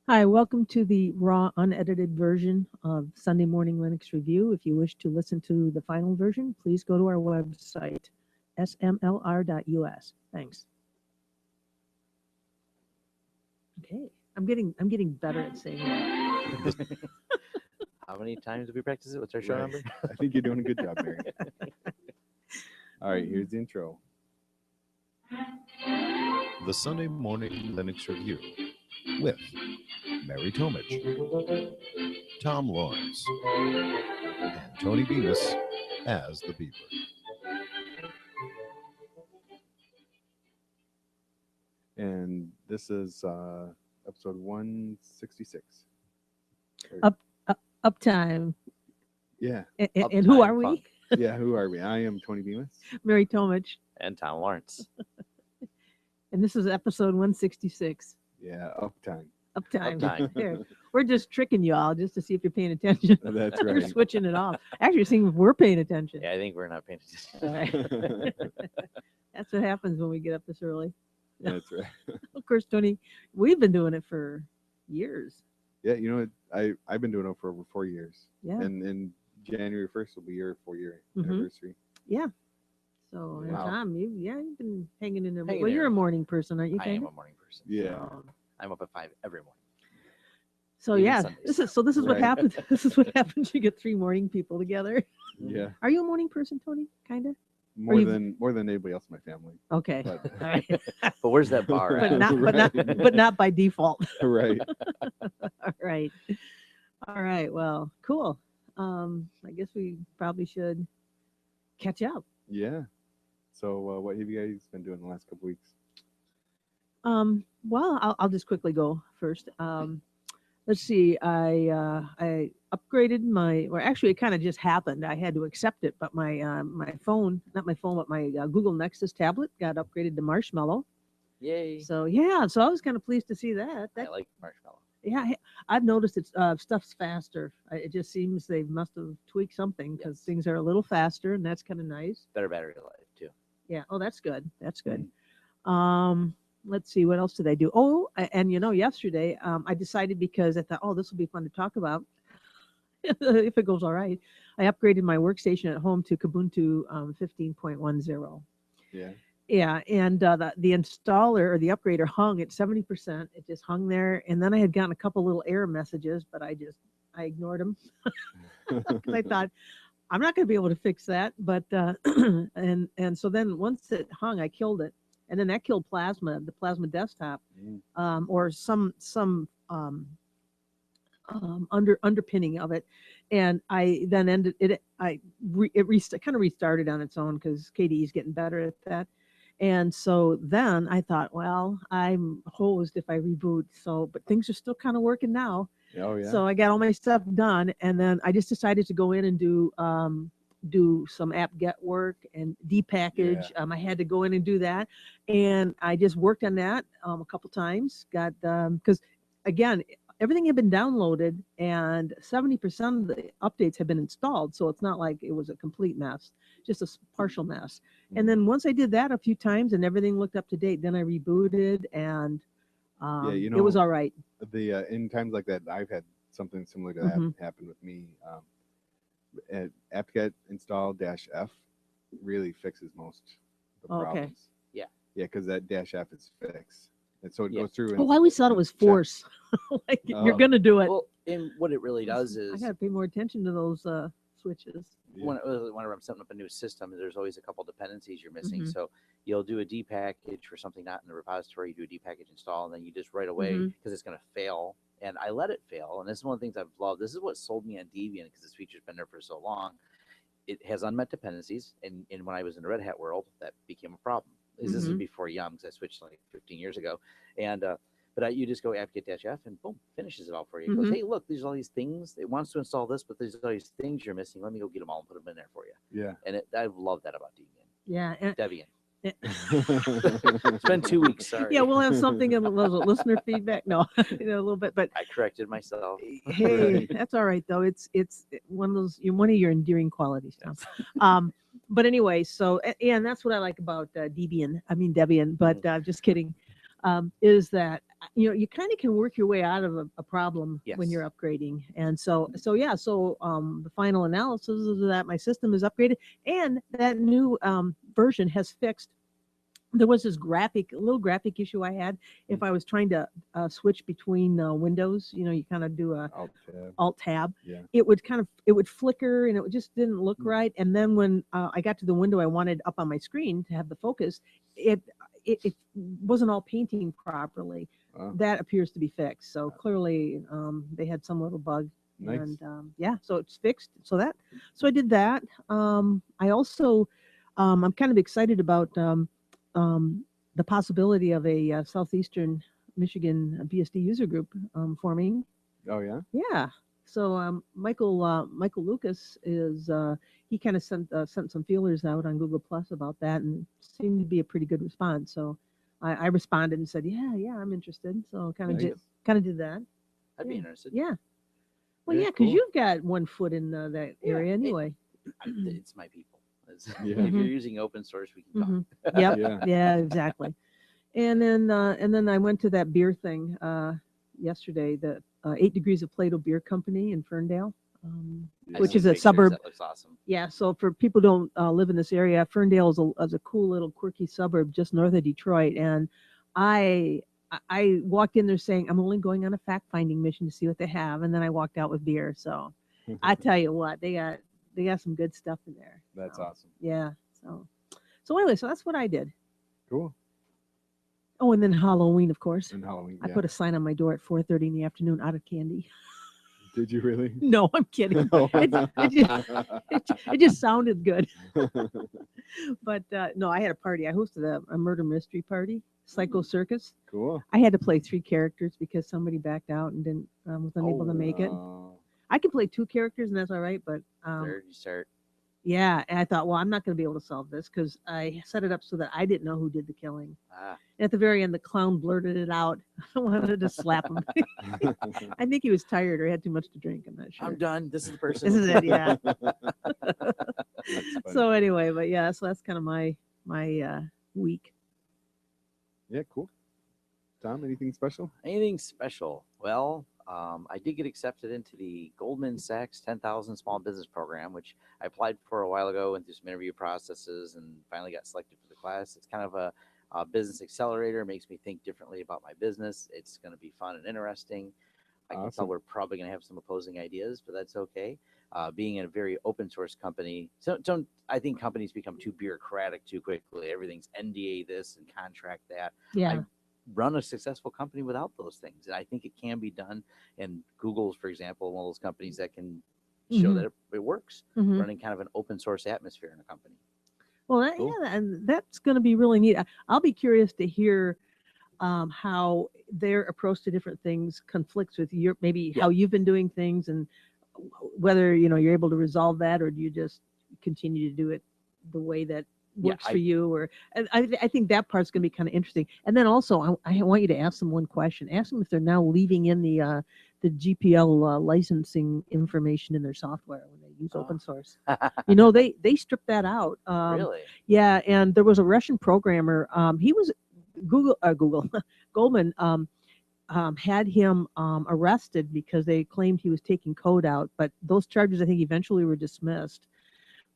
Hi, welcome to the raw, unedited version of Sunday Morning Linux Review. If you wish to listen to the final version, please go to our website, smlr.us. Thanks. Okay, I'm getting better at saying that. How many times have we practiced it? What's our show Right. number? I think you're doing a good job, Mary. All right, here's the intro. The Sunday Morning Linux Review with Mary Tomich, Tom Lawrence, and Tony Bemis as the Beaver. And this is episode 166. Uptime. Yeah, And who are we? Funk. yeah. Who are we? I am Tony Bemis. Mary Tomich. And Tom Lawrence. And this is episode 166. Yeah, uptime. Uptime. Uptime. There. We're just tricking you all just to see if you're paying attention. That's We're right. switching it off. Actually, seeing if we're paying attention. Yeah, I think we're not paying attention. All right. That's what happens when we get up this early. That's right. Of course, Tony, we've been doing it for years. Yeah, you know, I've been doing it for over 4 years. Yeah. And in January 1st will be your 4-year Mhm. anniversary. Yeah. So, and Wow. Tom, you've been hanging in there. Hanging Well, you're there. a morning person, aren't you? I am Kinda? a morning person. Yeah. I'm up at 5 every morning. So Even yeah, Sundays. this is what Right. happens. This is what happens. You get 3 morning people together. Yeah. Are you a morning person, Tony? Kinda. More you- than anybody else in my family. Okay. But, All right. But where's that bar But at? not by default. right. All right. All right. Well, cool. I guess we probably should catch up. Yeah. So what have you guys been doing the last couple weeks? Well, I'll just quickly go first. Let's see. I upgraded my, or actually, it kind of just happened. I had to accept it, but my phone, not my phone, but my Google Nexus tablet got upgraded to Marshmallow. Yay. So yeah, so I was kind of pleased to see that. I like marshmallow. Yeah, I've noticed it's stuff's faster. It just seems they must have tweaked something because Yes. things are a little faster, and that's kind of nice. Better battery life, too. Yeah. Oh, that's good. That's good. Let's see, what else did I do? Oh, and yesterday I decided, because I thought, oh, this will be fun to talk about if it goes all right. I upgraded my workstation at home to Kubuntu 15.10. Yeah. Yeah, and the installer or the upgrader hung at 70%. It just hung there, and then I had gotten a couple little error messages, but I ignored them because I thought I'm not going to be able to fix that. But and so then once it hung, I killed it, and then that killed the Plasma desktop, or some underpinning of it, and I then ended it. It kind of restarted on its own because KDE is getting better at that. And so then I thought, well, I'm hosed if I reboot. So, but things are still kind of working now. Oh yeah. So I got all my stuff done, and then I just decided to go in and do some apt-get work and depackage. I had to go in and do that, and I just worked on that a couple times. Got because again, everything had been downloaded, and 70% of the updates had been installed. So it's not like it was a complete mess, just a partial mess. And then once I did that a few times and everything looked up to date, then I rebooted, and it was all right. The in times like that, I've had something similar to that happen with me. Apt-get install -f really fixes most of the Okay. problems. Yeah. Yeah, because that -f is fixed, and so it Yeah. goes through. And Oh, I always thought it was check. force. Like you're Oh. gonna do it. Well, and what it really does I is gotta pay more attention to those switches. Yeah. whenever I'm setting up a new system, there's always a couple dependencies you're missing. Mhm. So you'll do a depackage for something not in the repository, you do a depackage install, and then you just right away, Mhm. because it's going to fail. And I let it fail. And this is one of the things I've loved. This is what sold me on Debian, because this feature's been there for so long. It has unmet dependencies. And when I was in the Red Hat world, that became a problem. This is Mhm. before Yum, because I switched like 15 years ago. And but you just go apt-get-f and boom, finishes it all for you. It goes, Mhm. hey, look, there's all these things. It wants to install this, but there's all these things you're missing. Let me go get them all and put them in there for you. Yeah. And I love that about Debian. Yeah. And, Debian. Yeah. It's been 2 weeks. Sorry. yeah, we'll have something in the listener feedback. No, a little bit, but I corrected myself. hey, that's all right though. It's one of those, one of your endearing qualities, Tom. But anyway, so and that's what I like about Debian. But just kidding. Is that you kind of can work your way out of a problem when Yes. you're upgrading. And so the final analysis is that my system is upgraded, and that new version has fixed. There was this little graphic issue I had. If I was trying to switch between windows, you kind of do a alt tab. Yeah. It would flicker, and it just didn't look right. And then when I got to the window I wanted up on my screen to have the focus, it wasn't all painting properly. That appears to be fixed. So clearly they had some little bug. Nice. And so it's fixed. So I did that. I also I'm kind of excited about the possibility of a Southeastern Michigan BSD user group forming. Oh yeah. Yeah. So Michael Lucas is he kind of sent some feelers out on Google Plus about that, and seemed to be a pretty good response. So I responded and said, yeah, I'm interested. So kind of did that. I'd be interested. Yeah. Well, Yeah, because cool. you've got one foot in that area anyway. It's my people. Yeah. If you're using open source, we can talk. Mm-hmm. Yep. Yeah. Yeah, exactly. And then I went to that beer thing yesterday, the 8 Degrees of Plato Beer Company in Ferndale, I which see is a pictures. suburb. That looks awesome. Yeah, so for people who don't live in this area, Ferndale is a cool little quirky suburb just north of Detroit. And I walked in there saying, I'm only going on a fact-finding mission to see what they have. And then I walked out with beer. So I tell you what, they got some good stuff in there. That's So, awesome. Yeah. So anyway, so that's what I did. Cool. Oh, and then Halloween, of course. And Halloween. I Yeah. put a sign on my door at 4:30 in the afternoon, out of candy. Did you really? No, I'm kidding. It just sounded good. But no, I had a party. I hosted a murder mystery party, Psycho Circus. Cool. I had to play 3 characters because somebody backed out and didn't was unable to make it. I can play 2 characters, and that's all right. But Third, you start. yeah, and I thought, well, I'm not going to be able to solve this because I set it up so that I didn't know who did the killing. And at the very end, the clown blurted it out. I wanted to slap him. I think he was tired or had too much to drink. I'm not sure. I'm done. This is the person. This is it. Yeah. That's So anyway, but yeah, so that's kind of my week. Yeah, cool. Tom, anything special? Anything special? Well, I did get accepted into the Goldman Sachs 10,000 Small Business Program, which I applied for a while ago, went through some interview processes, and finally got selected for the class. It's kind of a business accelerator. It makes me think differently about my business. It's going to be fun and interesting. I can tell we're probably going to have some opposing ideas, but that's okay. Being in a very open source company, so I think companies become too bureaucratic too quickly. Everything's NDA this and contract that. Yeah. Run a successful company without those things, and I think it can be done. And Google's, for example, one of those companies that can show that it works, running kind of an open source atmosphere in a company. Well, Cool. yeah, and that's going to be really neat. I'll be curious to hear how their approach to different things conflicts with your how you've been doing things, and whether you're able to resolve that, or do you just continue to do it the way that works for you. Or I think that part's going to be kind of interesting. And then also I want you to ask them one question. Ask them if they're now leaving in the GPL licensing information in their software when they use open source. They stripped that out. Really? Yeah, and there was a Russian programmer. He was Goldman had him arrested because they claimed he was taking code out, but those charges I think eventually were dismissed.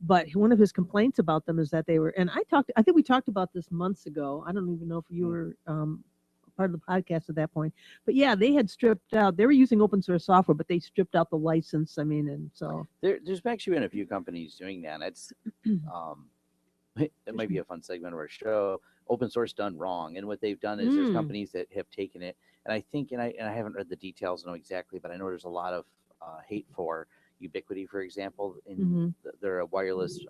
But one of his complaints about them is that they were, and I think we talked about this months ago. I don't even know if you were part of the podcast at that point. But yeah, they had stripped out, they were using open source software, but they stripped out the license. I mean, and so. There's actually been a few companies doing that. It's, it might be a fun segment of our show, open source done wrong. And what they've done is there's companies that have taken it. And I think, and I haven't read the details, know exactly, but I know there's a lot of hate for Ubiquity, for example, in they're a wireless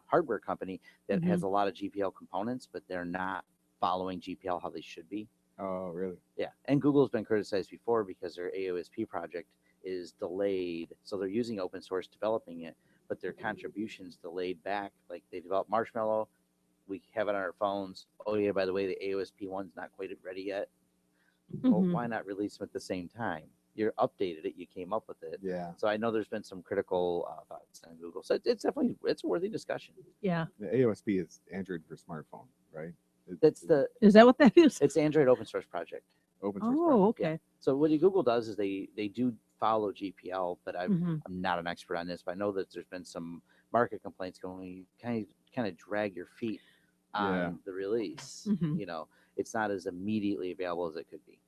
hardware company that has a lot of GPL components, but they're not following GPL how they should be. Oh, really? Yeah. And Google's been criticized before because their AOSP project is delayed. So they're using open source developing it, but their contributions delayed back. Like they developed Marshmallow, we have it on our phones. Oh yeah, by the way, the AOSP one's not quite ready yet. Well, why not release them at the same time? You updated it, you came up with it. Yeah. So I know there's been some critical thoughts on Google. So it's definitely a worthy discussion. Yeah. The AOSP is Android for smartphone, right? That's Is that what that is? It's Android open source project. open source. Oh, project. okay. So what Google does is they do follow GPL, but Mhm. I'm not an expert on this, but I know that there's been some market complaints going. You kind of drag your feet on Yeah. the release. Mhm. You know, it's not as immediately available as it could be.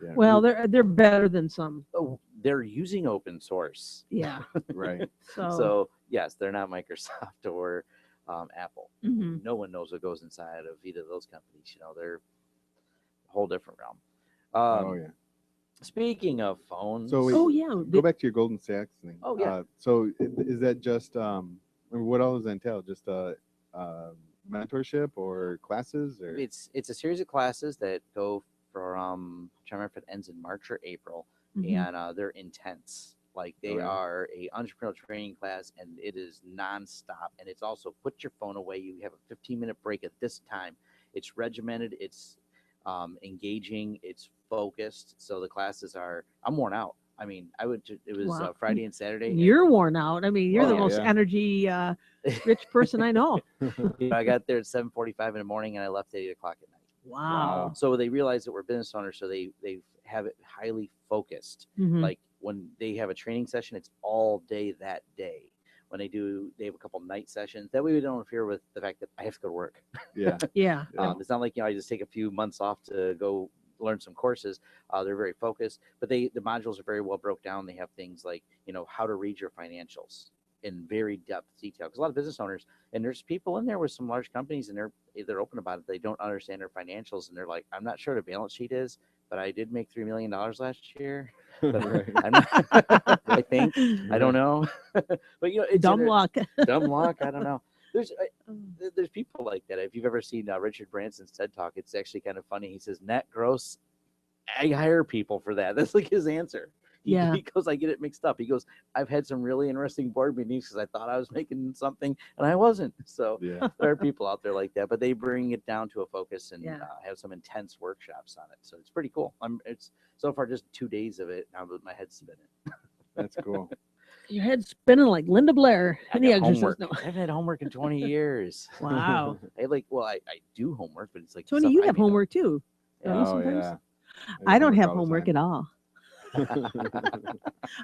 Yeah. Well, they're better than some. Oh, they're using open source. Yeah. right. So yes, they're not Microsoft or Apple. Mhm. No one knows what goes inside of either of those companies. You know, they're a whole different realm. Oh yeah. Speaking of phones, So wait, Oh yeah. go back to your Golden Sachs thing. Oh, yeah. So is that just what all does that entail? Just mentorship or classes or? it's a series of classes that go from, I'm trying to remember if it ends in March or April, Mhm. and they're intense. Like they Oh, yeah. are a entrepreneurial training class, and it is nonstop. And it's also put your phone away. You have a 15-minute break at this time. It's regimented. It's engaging. It's focused. So the classes are. I'm worn out. I mean, it was Wow. Friday and Saturday. and- You're worn out. I mean, you're Oh, the yeah, most yeah. energy rich person I know. You know, I got there at 7:45 in the morning, and I left at 8 o'clock at night. Wow. So they realize that we're business owners, so they have it highly focused. Mhm. Like when they have a training session, it's all day that day. When they have a couple night sessions. That way we don't interfere with the fact that I have to go to work. Yeah. Yeah. Yeah. It's not like I just take a few months off to go learn some courses. They're very focused, but the modules are very well broke down. They have things like how to read your financials in very depth detail, because a lot of business owners, and there's people in there with some large companies, and they're open about it. They don't understand their financials, and they're like, I'm not sure what a balance sheet is, but I did make $3 million last year. But Right. I'm not, I think I don't know, but it's Dumb luck. dumb luck. I don't know. There's people like that. If you've ever seen Richard Branson's TED Talk, it's actually kind of funny. He says net gross. I hire people for that. That's like his answer. Yeah. He goes, I get it mixed up. He goes, I've had some really interesting board meetings because I thought I was making something and I wasn't. So Yeah. there are people out there like that, but they bring it down to a focus and Yeah. have some intense workshops on it. So it's pretty cool. It's so far just 2 days of it. Now my head's spinning. That's cool. Your head's spinning like Linda Blair I in The got Exorcist. homework. No. I haven't had homework in 20 years. Wow. I do homework, but it's like Tony, stuff you I have made up. homework too. Yeah. Don't you Oh sometimes? yeah. I don't have all the homework time. at all.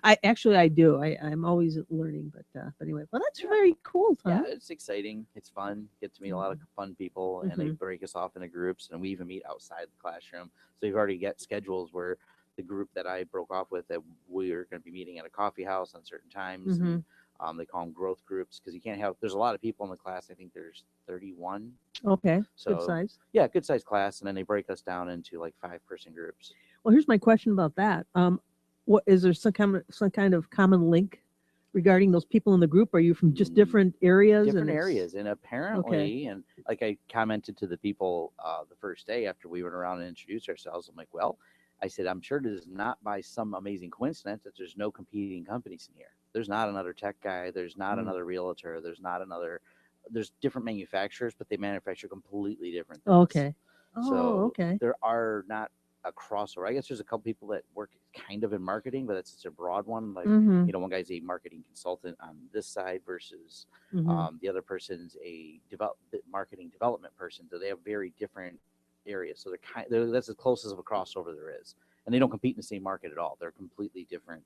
I do. I'm always learning, but anyway. Well, that's very cool, Yeah, Tom. it's exciting. It's fun. Get to meet a lot of fun people, and they break us off into groups, and we even meet outside the classroom. So you've already got schedules where the group that I broke off with, that we're going to be meeting at a coffee house on certain times. And, they call them growth groups, because you can't have. There's a lot of people in the class. I think there's 31. Okay. So Good size. yeah, good sized class, and then they break us down into like 5-person groups. Well, here's my question about that. What is there some kind of common link regarding those people in the group? Are you from just different areas? Different and it's- areas, and apparently, and like I commented to the people the first day after we went around and introduced ourselves, I'm like, well, I said, I'm sure it is not by some amazing coincidence that there's no competing companies in here. There's not another tech guy. There's not another realtor. There's different manufacturers, but they manufacture completely different things. Okay. Oh, So okay. there are not a crossover. I guess there's a couple people that work kind of in marketing, but it's such a broad one. Like, Mhm. one guy's a marketing consultant on this side versus Mhm. the other person's a marketing development person. So they have very different areas. So that's as close as of a crossover there is. And they don't compete in the same market at all. They're completely different.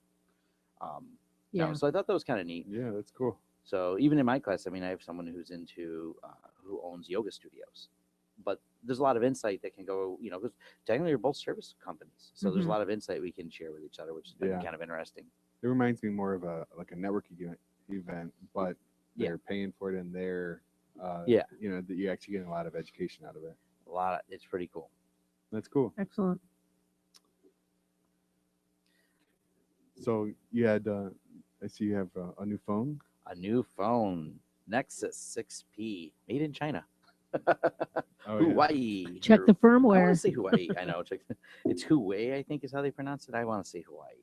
Yeah. So I thought that was kind of neat. Yeah, that's cool. So even in my class, I mean, I have someone who's who owns yoga studios, but there's a lot of insight that can go, because technically we're both service companies. So there's a lot of insight we can share with each other, which has been kind of interesting. It reminds me more of a networking event, but Yeah. they're paying for it, and they're that you're actually getting a lot of education out of it. It's pretty cool. That's cool. Excellent. So you had, I see you have a new phone. A new phone, Nexus 6P, made in China. Oh, yeah. Hawaii. Check the I want firmware. to say Hawaii. I know. It's Huawei, I think is how they pronounce it. I want to say Hawaii.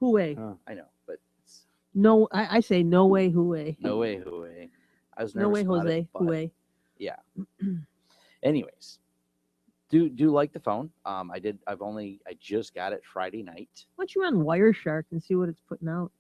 Huawei. Huh. I know, but it's No, I say no way, Huawei. no way Huawei. I was No nervous way, about Jose. it, but Huawei. yeah. Anyways, do like the phone. I just got it Friday night. Why don't you run Wireshark and see what it's putting out?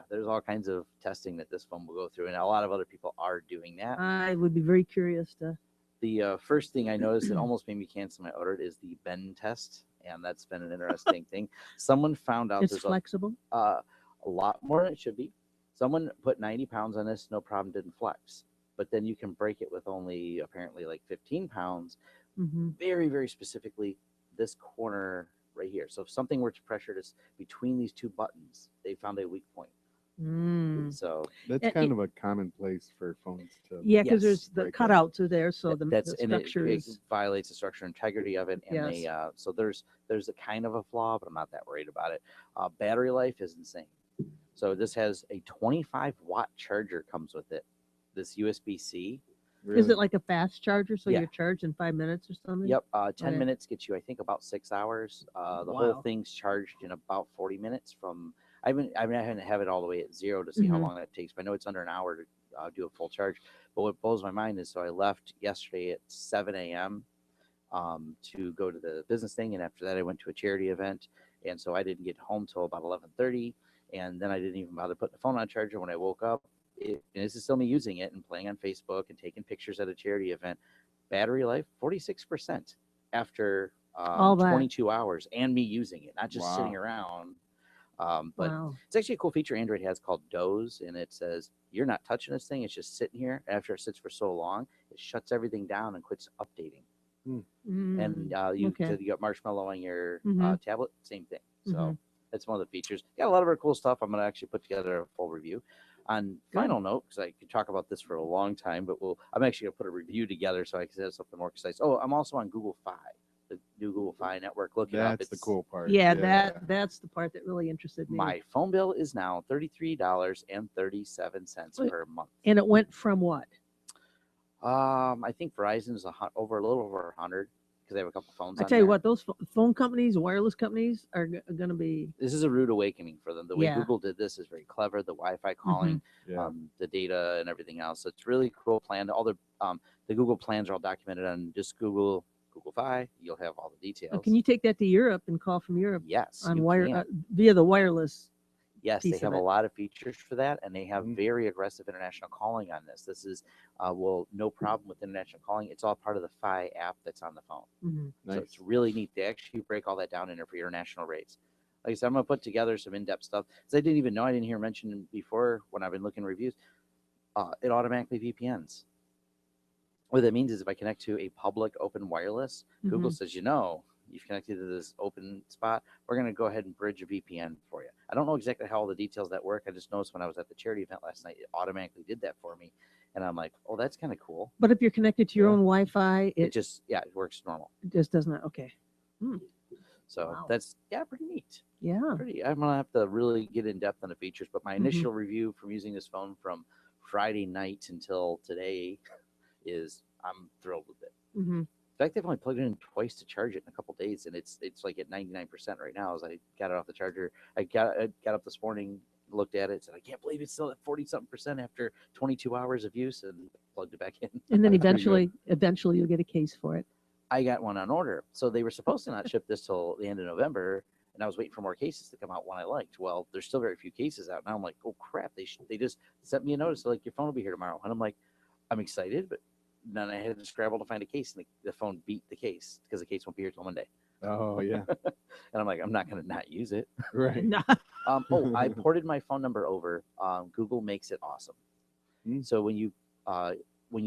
There's all kinds of testing that this phone will go through, and a lot of other people are doing that. I would be very curious to. The first thing I noticed that almost made me cancel my order is the bend test, and that's been an interesting thing. Someone found out It's there's flexible. a lot more than it should be. Someone put 90 pounds on this, no problem, didn't flex. But then you can break it with only apparently like 15 pounds. Mm-hmm. Very, very specifically, this corner right here. So if something were to pressure this between these two buttons, they found a weak point. Mm. So That's kind of a common place for phones to. Yeah, because Yes. there's the break it. cutouts are there, so the and structure it is. violates the structure and integrity of it. And Yes. they so there's a kind of a flaw, but I'm not that worried about it. Battery life is insane. So this has a 25-watt charger comes with it. This USB-C. Really. Is it like a fast charger, so Yeah. you're charged in 5 minutes or something? Yep, 10 Okay. minutes gets you, I think, about 6 hours. The Wow. whole thing's charged in about 40 minutes. From I haven't have it all the way at 0 to see how Mhm. long that takes, but I know it's under an hour to do a full charge. But what blows my mind is, so I left yesterday at 7 a.m. To go to the business thing, and after that I went to a charity event, and so I didn't get home till about 11:30, and then I didn't even bother putting the phone on charger when I woke up. And this is still me using it and playing on Facebook and taking pictures at a charity event. Battery life 46% after All that. 22 hours, and me using it, not just sitting Wow. around. But Wow. it's actually a cool feature Android has called Doze, and it says you're not touching this thing; it's just sitting here. After it sits for so long, it shuts everything down and quits updating. Mm. And you Okay. you got Marshmallow on your Mhm. tablet, same thing. So Mhm. that's one of the features. Got a lot of our cool stuff. I'm gonna actually put together a full review. On final note, because I could talk about this for a long time, but I'm actually gonna put a review together so I can have something more concise. Oh, I'm also on Google Fi, the new Google Fi network. Look it up. That's the cool part. Yeah, that's the part that really interested me. My phone bill is now $33.37 Wait. per month. And it went from what? I think Verizon is a little over 100 because they have a couple phones. I on tell you there. what, those phone companies, wireless companies, are going to be. This is a rude awakening for them. The way Yeah. Google did this is very clever. The Wi-Fi calling, Yeah. the data, and everything else. So it's really cool plan. All the Google plans are all documented on just Google Fi. You'll have all the details. Can you take that to Europe and call from Europe Yes, on you wire can. via the wireless? Yes, they piece have of a it. lot of features for that, and they have Mhm. very aggressive international calling on this. This is no problem with international calling. It's all part of the Fi app that's on the phone. Mhm. So Nice. it's really neat. They actually break all that down in there for international rates. Like I said, I'm gonna put together some in-depth stuff because I didn't even know. I didn't hear mentioned before when I've been looking at reviews. It automatically VPNs. What that means is if I connect to a public open wireless, Google says, you've connected to this open spot. We're going to go ahead and bridge a VPN for you. I don't know exactly how all the details that work. I just noticed when I was at the charity event last night, it automatically did that for me. And I'm like, oh, that's kind of cool. But if you're connected to your Yeah. own Wi-Fi, It just works normal. it just does not. Okay. So Wow. that's pretty neat. Yeah. I'm gonna have to really get in depth on the features. But my initial review from using this phone from Friday night until today is I'm thrilled with it. Mm-hmm. In fact, they've only plugged it in twice to charge it in a couple days, and it's like at 99% right now. As I got it off the charger, I got up this morning, looked at it, said I can't believe it's still at 40-something% after 22 hours of use, and plugged it back in. And then That's pretty eventually you'll get a case for it. I got one on order, so they were supposed to not ship this till the end of November, and I was waiting for more cases to come out. One I liked. Well, there's still very few cases out now. I'm like, oh crap! They just sent me a notice like your phone will be here tomorrow, and I'm like, I'm excited, but then I had to scramble to find a case, and the phone beat the case because the case won't be here till Monday. Oh yeah. And I'm like, I'm not gonna not use it. Right. No. I ported my phone number over. Google makes it awesome. Mm. So when you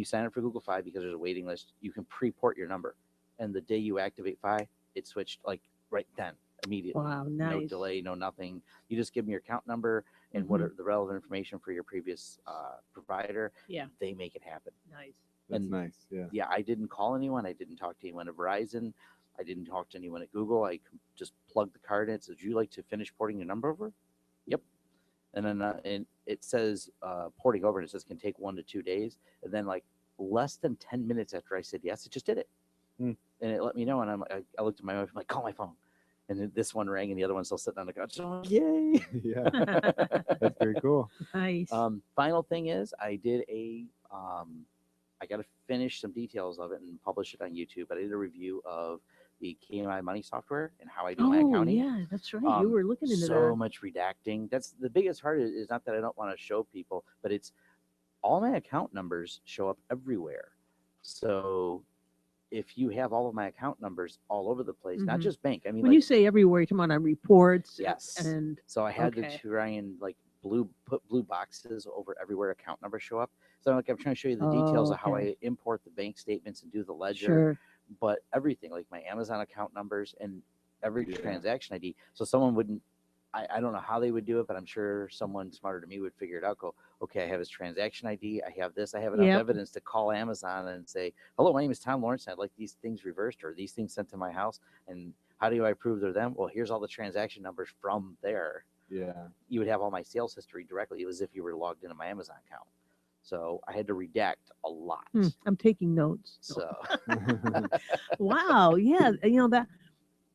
sign up for Google Fi, because there's a waiting list, you can pre-port your number, and the day you activate Fi, it switched like right then, immediately. Wow, No nice. delay, no nothing. You just give them your account number and what are the relevant information for your previous provider. Yeah. They make it happen. Nice. That's And- nice. Yeah. Yeah, I didn't call anyone. I didn't talk to anyone at Verizon. I didn't talk to anyone at Google. I just plugged the card in. It says, "Would you like to finish porting your number over?" Yep. And then and it says porting over, and it says can take 1 to 2 days. And then like less than 10 minutes after I said yes, it just did it. Hmm. And it let me know. And I looked at my wife. I'm like, call my phone. And then this one rang, and the other one's still sitting on the couch. So I'm like, yay! Yeah. That's very cool. Nice. Final thing is, I did I got to finish some details of it and publish it on YouTube. But I did a review of the KMI money software and how I do my accounting. Yeah, that's right. You were looking into So that. much redacting. That's the biggest part. Is not that I don't want to show people, but it's all my account numbers show up everywhere. So if you have all of my account numbers all over the place, not Mhm. just bank, I mean, When like, you say everywhere, you're talking about on reports. yes. And So I had okay. to try and like put blue boxes over everywhere account numbers show up. So I'm trying to show you the details of how okay. I import the bank statements and do the ledger, Sure. but everything like my Amazon account numbers and every Yeah. transaction ID. So someone wouldn't, I don't know how they would do it, but I'm sure someone smarter than me would figure it out. Go, okay, I have his transaction ID. I have this. I have enough Yep. evidence to call Amazon and say, hello, my name is Tom Lawrence. And I'd like these things reversed or these things sent to my house. And how do I prove they're them? Well, here's all the transaction numbers from there. Yeah. You would have all my sales history directly as if you were logged into my Amazon account. So I had to redact a lot. I'm taking notes. So Wow. Yeah. That.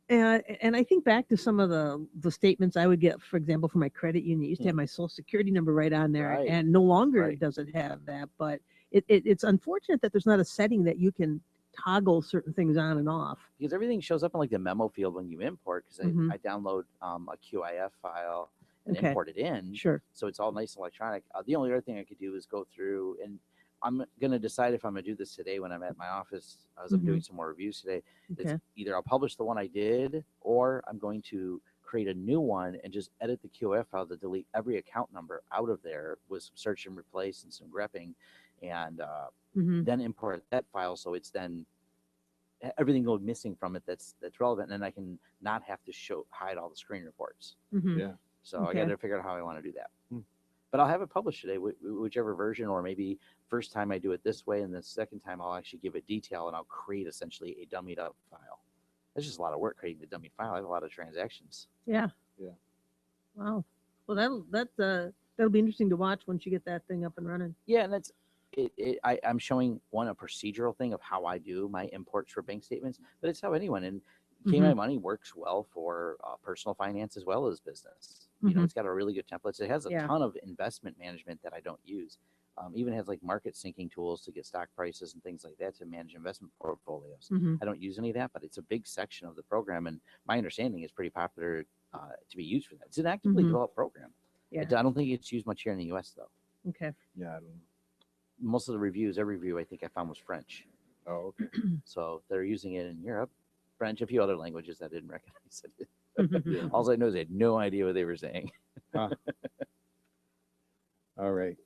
And I think back to some of the statements I would get, for example, from my credit union. It used to have my social security number right on there, Right. and no longer Right. does it have that. But it's unfortunate that there's not a setting that you can toggle certain things on and off. because everything shows up in like the memo field when you import, because Mhm. I download a QIF file and Okay. import it in. Sure. So it's all nice and electronic. The only other thing I could do is go through, and I'm going to decide if I'm going to do this today when I'm at my office, as I'm doing some more reviews today. Okay. It's either I'll publish the one I did, or I'm going to create a new one and just edit the QF file to delete every account number out of there with some search and replace and some grepping, and Mhm. then import that file so it's then everything goes missing from it that's relevant, and then I can not have to hide all the screen reports. Mhm. Yeah. So I Okay. got to figure out how I want to do that. Hmm. But I'll have it published today, whichever version, or maybe first time I do it this way, and the second time I'll actually give it detail, and I'll create essentially a dummied up file. It's just a lot of work creating the dummied file. I have a lot of transactions. Yeah. Yeah. Wow. Well, that'll be interesting to watch once you get that thing up and running. Yeah, and that's I'm showing a procedural thing of how I do my imports for bank statements, but it's how anyone in KMI Money works well for personal finance as well as business. You know, it's got a really good templates. It has a ton of investment management that I don't use. Even has like market syncing tools to get stock prices and things like that to manage investment portfolios. I don't use any of that, but it's a big section of the program, and my understanding is pretty popular to be used for that. It's an actively developed program. Yeah. I don't think it's used much here in the U.S. though. Okay. Yeah. I don't know. Most of the reviews, every review I think I found was French. Oh, okay. So they're using it in Europe, French, a few other languages I didn't recognize it. Yeah. All I know is I had no idea what they were saying. All right.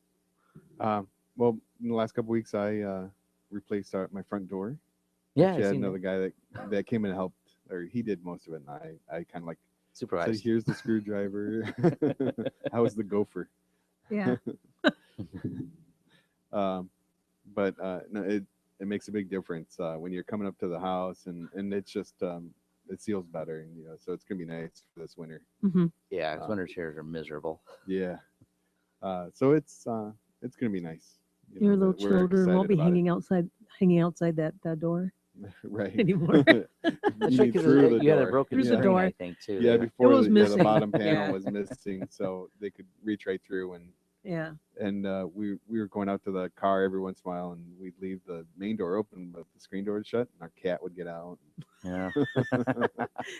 Well, in the last couple weeks, I replaced my front door. Yeah, Actually, I I had seen another that. guy that came and helped, or he did most of it, and I kind of like said, Supervised. "Here's the screwdriver." I was the gopher. Yeah. But no, it makes a big difference when you're coming up to the house, and it's just it seals better, and so it's gonna be nice for this winter. Yeah, because winter chairs are miserable. Yeah. So it's gonna be nice. Your little we're children won't be excited hanging outside that door about it. Right anymore. That's right, need because through the you had a door. broken Through the screen, door. I think, too. Yeah, there. before was the missing. bottom panel Yeah. was missing, so they could reach right through, Yeah. and we were going out to the car every once in a while, and we'd leave the main door open, but the screen door was shut, and our cat would get out. Yeah.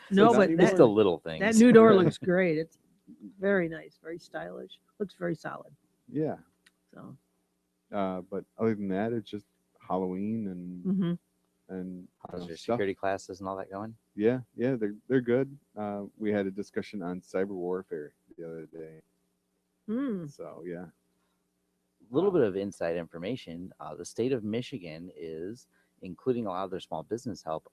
No, not but anymore. It's the little things. that new door looks great. It's very nice, very stylish. Looks very solid. Yeah. So. But other than that, it's just Halloween and How's your stuff. security classes and all that going? Yeah, they're good. We had a discussion on cyber warfare the other day. So yeah. A little bit of inside information. The state of Michigan is including a lot of their small business help.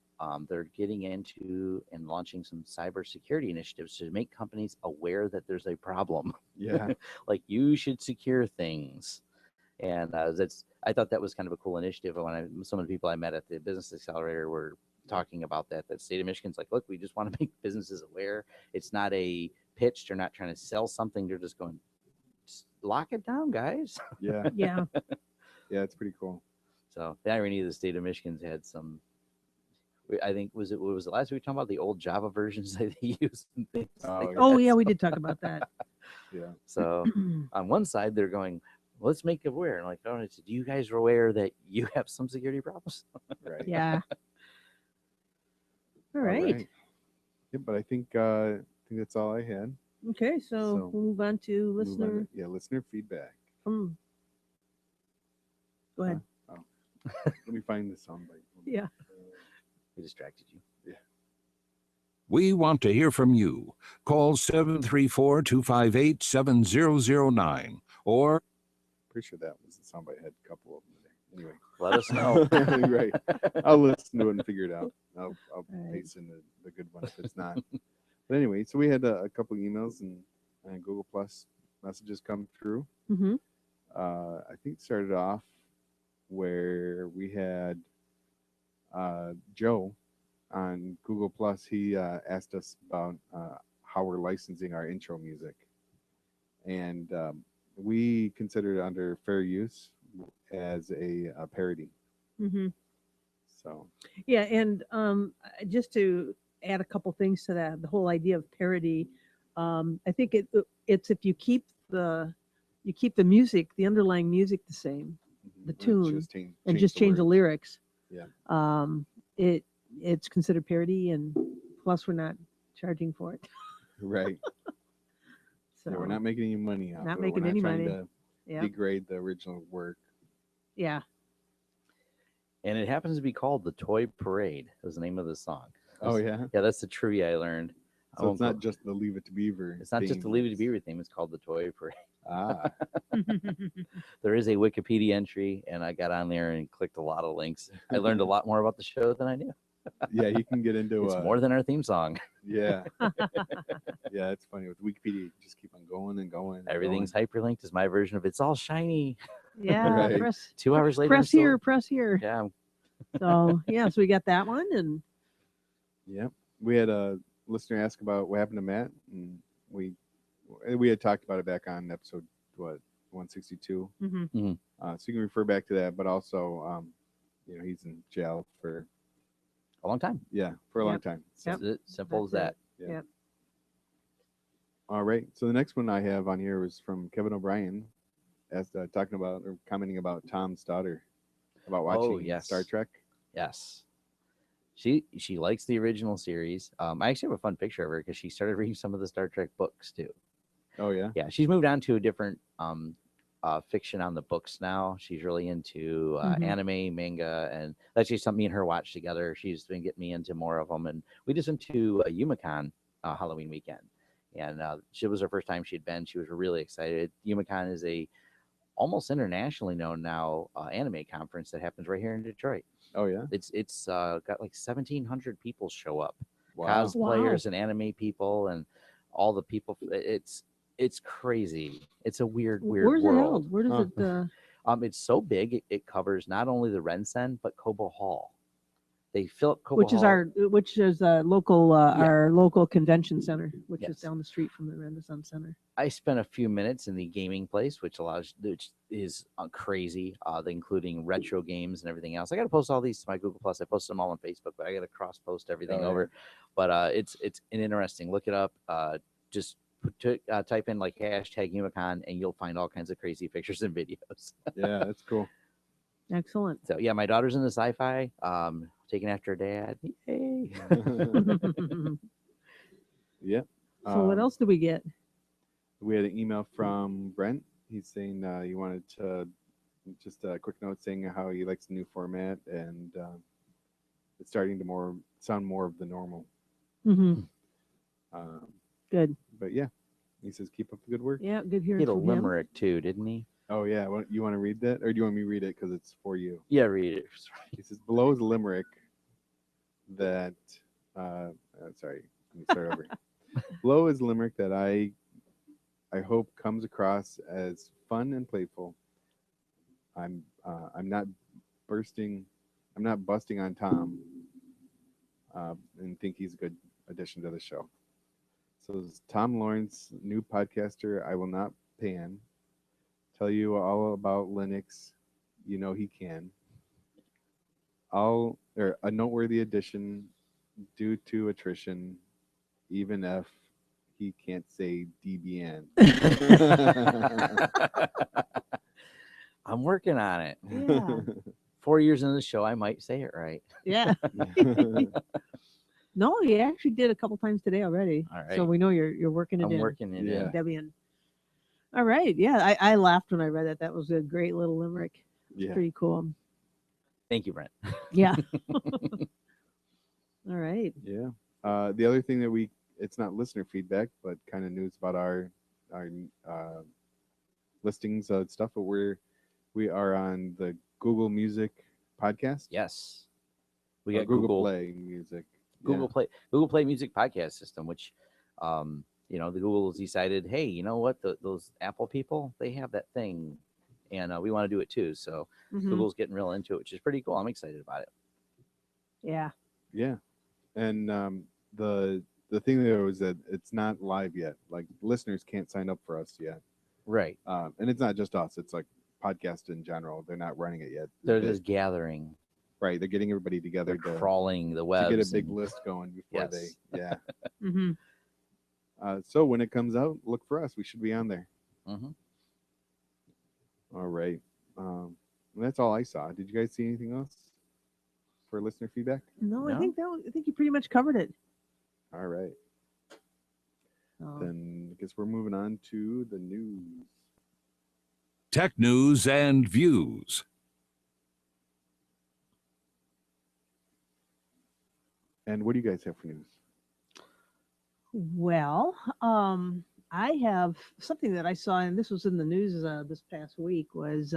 They're getting into and launching some cybersecurity initiatives to make companies aware that there's a problem. Yeah. Like you should secure things. And I thought that was kind of a cool initiative. When some of the people I met at the Business Accelerator were talking about that state of Michigan's like, look, we just want to make businesses aware. It's not a pitch. They're not trying to sell something. They're just going, just lock it down, guys. Yeah. Yeah. Yeah, it's pretty cool. So the irony of the state of Michigan's had some. I think what was it last week talking about the old Java versions that they use and things. like Oh that. yeah, we did talk about that. Yeah. So on one side they're going, let's make it aware. And like, oh, do you guys are aware that you have some security problems? Right. Yeah. All right. Yeah, but I think that's all I had. Okay, so So, we'll move on to Move on listener to- listener feedback. from. Go ahead. Let me find the soundbite. Yeah. We distracted you. We want to hear from you. Call 734-258-7009 or Pretty sure that was the soundbite. I had a couple of them today. Anyway. Let us know. Right. I'll listen to it and figure it out. I'll Right. paste in the good one if it's not. But anyway, so we had a couple emails and Google Plus messages come through. Mm-hmm. I think it started off where we had Joe on Google Plus. He asked us about how we're licensing our intro music, and we consider it under fair use as a parody. Mm-hmm. So Yeah, and just to add a couple things to that, the whole idea of parody, I think it's if you keep the music, the underlying music the same, the tune, and just change the lyrics. Yeah. It's considered parody, and plus we're not charging for it. Right. So Yeah, we're not making any money off Not of it. making We're any not trying money. to Yeah, degrade the original work. yeah. And it happens to be called The Toy Parade. Was the name of the song. Oh yeah. Yeah, that's the trivia I learned. I So won't it's not go- just the Leave It to Beaver. It's not just theme, the Leave It to it's- Beaver theme. It's called The Toy Parade. Ah. There is a Wikipedia entry, and I got on there and clicked a lot of links. I learned a lot more about the show than I knew. Yeah, you can get into It's more than our theme song. Yeah. Yeah, it's funny with Wikipedia. You just keep on going and going. And Everything's going. hyperlinked. Is my version of It's All Shiny. Yeah, Right. press 2 hours later. I'm press still- here, press here. Yeah. So yeah, so we got that one, and Yep. We had a listener ask about what happened to Matt, and we had talked about it back on episode 162. mhm. So you can refer back to that, but also, he's in jail for A long time. a long Yep. time. So, Yep. That's it. Simple as That's that. it. Yep. all right. So the next one I have on here was from Kevin O'Brien, talking about or commenting about Tom's daughter about watching yes. Star Trek. Yes. She likes the original series. I actually have a fun picture of her because she started reading some of the Star Trek books too. Oh yeah. Yeah, she's moved on to a different fiction on the books now. She's really into Mhm. anime, manga, and that's actually something me and her watch together. She's been getting me into more of them, and we just went to YumaCon Halloween weekend, and she was her first time she'd been. She was really excited. YumaCon is a almost internationally known now anime conference that happens right here in Detroit. Oh yeah. It's got like 1,700 people show up, Wow. cosplayers and anime people, and all the people. It's crazy. It's a weird Where's it world. held? Where does it? It's so big it covers not only the Rensen but Cobo Hall. They fill up Cobo Which is Hall. which is local our local convention center, which is Yes. down the street from the Renaissance Center. I spent a few minutes in the gaming place, which is crazy, including retro games and everything else. I got to post all these to my Google Plus. I posted them all on Facebook, but I got to cross post everything Oh, yeah. over. But it's an interesting. Look it up. Just type in like hashtag YumaCon, and you'll find all kinds of crazy pictures and videos. Yeah, that's cool. Excellent. So yeah, my daughter's into sci-fi. Taking after her dad. Yay! So Yeah. what else do we get? We had an email from Brent. He's saying he wanted to just a quick note saying how he likes the new format and it's starting to sound more of the normal. Hmm. Good. But yeah, he says keep up the good work. Yeah, good He hearing had a from him. limerick too, didn't he? Oh yeah, you want to read that, or do you want me to read it because it's for you? Yeah, read it. He says below is a limerick that. Sorry, let me start over. Below is a limerick that I hope comes across as fun and playful. I'm not busting on Tom, and think he's a good addition to the show. So this is Tom Lawrence, new podcaster. I will not pan. Tell you all about Linux. You know he can. A noteworthy addition due to attrition, even if he can't say DBN. I'm working on it. Yeah. 4 years into the show, I might say it right. Yeah. No, you actually did a couple times today already. All right. So we know you're working it I'm in. working it Yeah. in. Debian. All right. Yeah, I laughed when I read that. That was a great little limerick. Yeah. Pretty cool. Thank you, Brent. Yeah. All right. Yeah. The other thing that it's not listener feedback, but kind of news about our listings and stuff. But we are on the Google Music podcast. Yes. We Or got Google Play Music. Google Play Music podcast system, which the Google's decided, hey, you know what, those Apple people, they have that thing, and we want to do it too. So Mhm. Google's getting real into it, which is pretty cool. I'm excited about it. Yeah. Yeah, and the thing there was that it's not live yet. Like listeners can't sign up for us yet, Right. and it's not just us. It's like podcast in general. They're not running it yet. They're just gathering. Right. They're getting everybody together They're crawling the web to get a big list going before Yes. Yeah. Mm-hmm. So when it comes out, look for us. We should be on there. Mm-hmm. All right. That's all I saw. Did you guys see anything else for listener feedback? No, I No? think you pretty much covered it. All right. Oh. Then I guess we're moving on to the news. Tech news and views. And what do you guys have for news? Well, I have something that I saw, and this was in the news this past week, was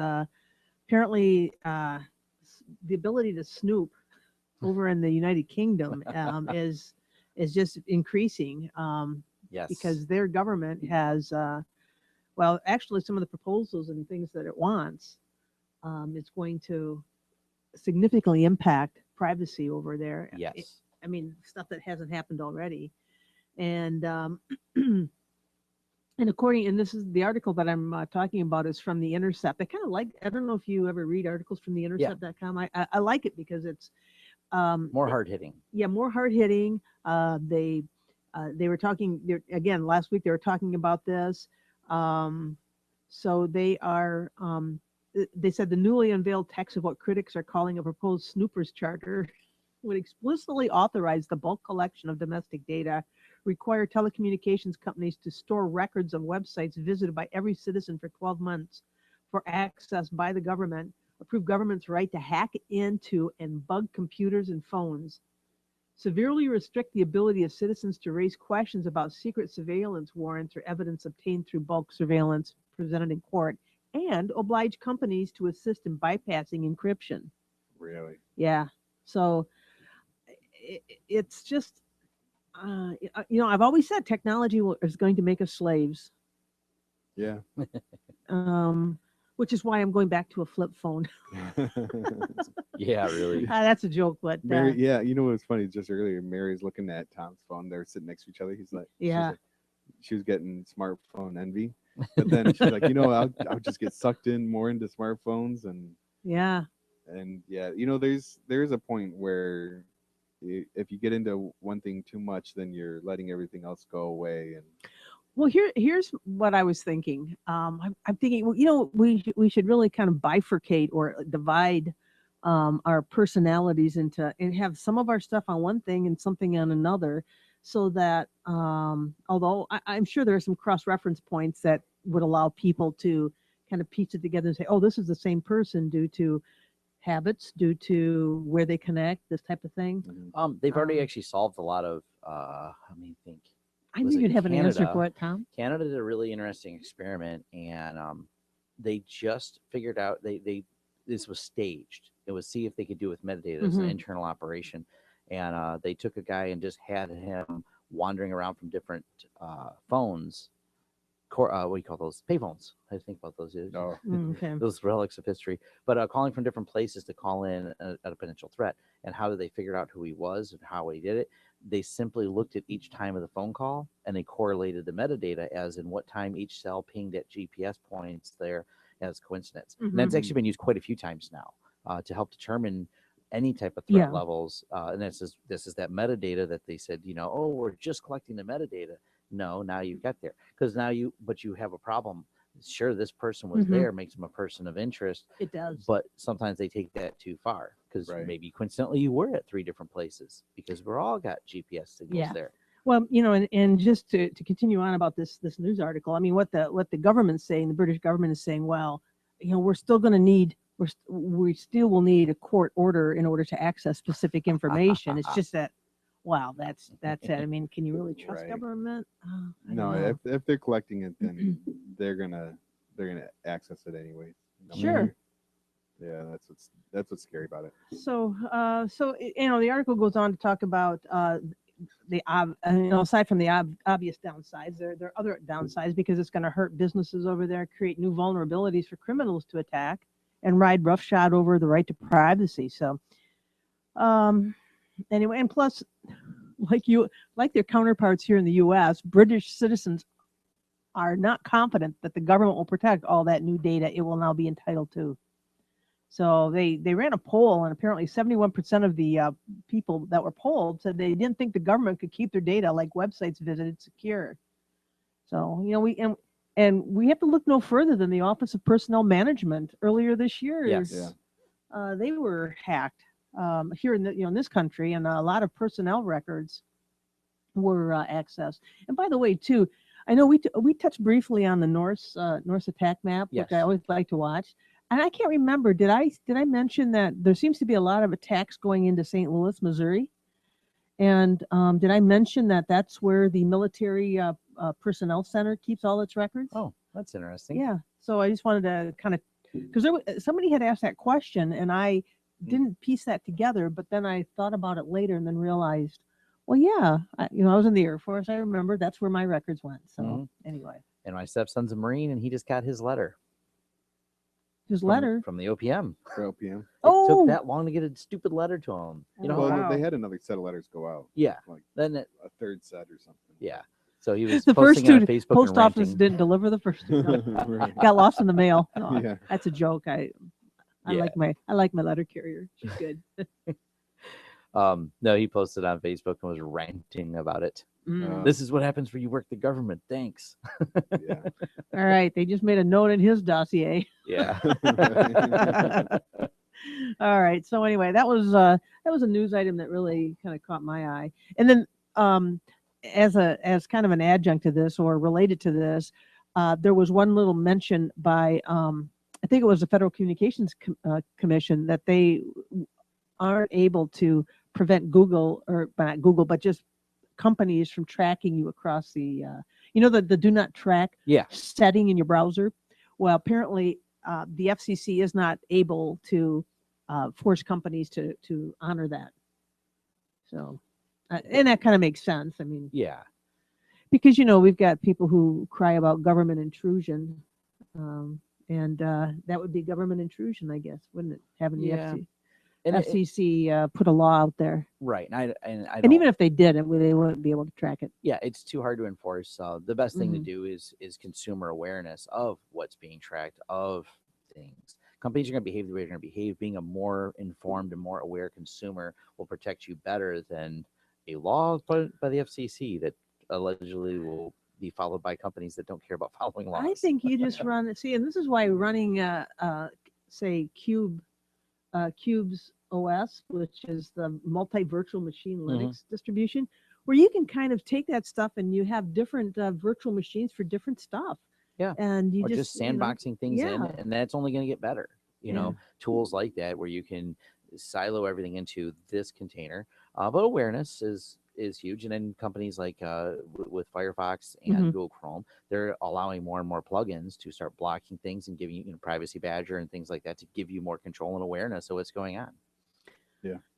apparently the ability to snoop over in the United Kingdom is just increasing Yes. because their government has, actually some of the proposals and things that it wants, it's going to significantly impact privacy over there. Yes. I mean, stuff that hasn't happened already. And and this is the article that I'm talking about is from The Intercept. I kind of like, I don't know if you ever read articles from theintercept.com. I like it because it's more hard hitting. Yeah, more hard hitting. They were talking again last week. They were talking about this. So they are. They said the newly unveiled text of what critics are calling a proposed snoopers charter would explicitly authorize the bulk collection of domestic data, require telecommunications companies to store records of websites visited by every citizen for 12 months for access by the government, approve government's right to hack into and bug computers and phones, severely restrict the ability of citizens to raise questions about secret surveillance warrants or evidence obtained through bulk surveillance presented in court, and oblige companies to assist in bypassing encryption. Really? Yeah. So it's just, I've always said technology is going to make us slaves. Yeah. Which is why I'm going back to a flip phone. Yeah, really. That's a joke, but Mary, yeah, you know what was funny? Just earlier, Mary's looking at Tom's phone. They're sitting next to each other. He's like, yeah, she was getting smartphone envy, but then she's like, I'll just get sucked in more into smartphones and yeah, there's a point where if you get into one thing too much, then you're letting everything else go away. And well, here's what I was thinking. I'm thinking, we should really kind of bifurcate or divide our personalities into and have some of our stuff on one thing and something on another, so that although I'm sure there are some cross-reference points that would allow people to kind of piece it together and say, oh, this is the same person due to habits, due to where they connect, this type of thing. They've already actually solved a lot of let me think. I Was knew it you'd have an answer Canada? for it, Tom. Canada did a really interesting experiment, and they just figured out this was staged. It was see if they could do it with metadata as an internal operation, and they took a guy and just had him wandering around from different phones. What do you call those? Payphones. I think about those. Oh. Okay. Those relics of history. But calling from different places to call in at a potential threat. And how did they figure out who he was and how he did it? They simply looked at each time of the phone call and they correlated the metadata as in what time each cell pinged at GPS points there as coincidence. And that's actually been used quite a few times now to help determine any type of threat levels. And this is that metadata that they said, we're just collecting the metadata. No, now you've got there because but you have a problem. Sure, this person was there, makes them a person of interest. It does. But sometimes they take that too far because maybe coincidentally you were at 3 different places because we're all got GPS signals there. Well, and just to continue on about this news article, I mean, what the government's saying, the British government is saying, well, we're still going to need, we still will need a court order in order to access specific information. It's just that wow, that's it. I mean, can you really trust Right. government? I No, don't know. if they're collecting it, then they're gonna access it anyway. No Sure. matter. Yeah, that's what's scary about it. So, the article goes on to talk about aside from the obvious downsides, there are other downsides because it's going to hurt businesses over there, create new vulnerabilities for criminals to attack, and ride roughshod over the right to privacy. So, anyway, and plus, like their counterparts here in the U.S., British citizens are not confident that the government will protect all that new data it will now be entitled to. So they ran a poll, and apparently 71% of the people that were polled said they didn't think the government could keep their data like websites visited secure. So and we have to look no further than the Office of Personnel Management earlier this year. Yes. Yeah. They were hacked here in this country, and a lot of personnel records were accessed. And by the way, too, I know we touched briefly on the Norse attack map, Yes. which I always like to watch. And I can't remember, did I mention that there seems to be a lot of attacks going into St. Louis, Missouri? And did I mention that that's where the military personnel center keeps all its records? Oh, that's interesting. Yeah. So I just wanted to kind of, because somebody had asked that question, and I didn't piece that together, but then I thought about it later and then realized, well, yeah, I was in the Air Force. I remember that's where my records went. So anyway. And my stepson's a Marine, and he just got his letter. His letter from the OPM. For OPM. It took that long to get a stupid letter to him. You know, Well, wow. they had another set of letters go out. yeah. Like Then a third set or something. yeah. So he was the first posting two on Facebook post and office ranting. didn't deliver the first two. No. Right. Got lost in the mail. Oh, Yeah. That's a joke. I Yeah. like my letter carrier. She's good. No, he posted on Facebook and was ranting about it. Mm. This is what happens when you work the government. Thanks. Yeah. All right, they just made a note in his dossier. Yeah. All right. So anyway, that was a news item that really kind of caught my eye. And then as kind of an adjunct to this or related to this, there was one little mention by I think it was the Federal Communications Commission that they aren't able to prevent Google, or not Google, but just companies from tracking you across the the do not track Yeah. setting in your browser. Well, apparently the FCC is not able to force companies to honor that. So, and that kind of makes sense. I mean, Yeah. because we've got people who cry about government intrusion, and that would be government intrusion, I guess, wouldn't it? Having the Yeah. And FCC put a law out there, right. And I and don't, even if they did, they wouldn't be able to track it. yeah, it's too hard to enforce. The best thing to Mhm. do is consumer awareness of what's being tracked, of things. Companies are going to behave the way they're going to behave. Being a more informed and more aware consumer will protect you better than a law put by the FCC that allegedly will be followed by companies that don't care about following laws. I think you just run and this is why running say Cube's OS, which is the multi-virtual machine Linux distribution, where you can kind of take that stuff and you have different virtual machines for different stuff. Yeah. And you or just sandboxing things in, yeah. and that's only going to get better. Tools like that where you can silo everything into this container. But awareness is huge, and then companies like with Firefox and Google Chrome, they're allowing more and more plugins to start blocking things and giving you privacy badger and things like that to give you more control and awareness of what's going on.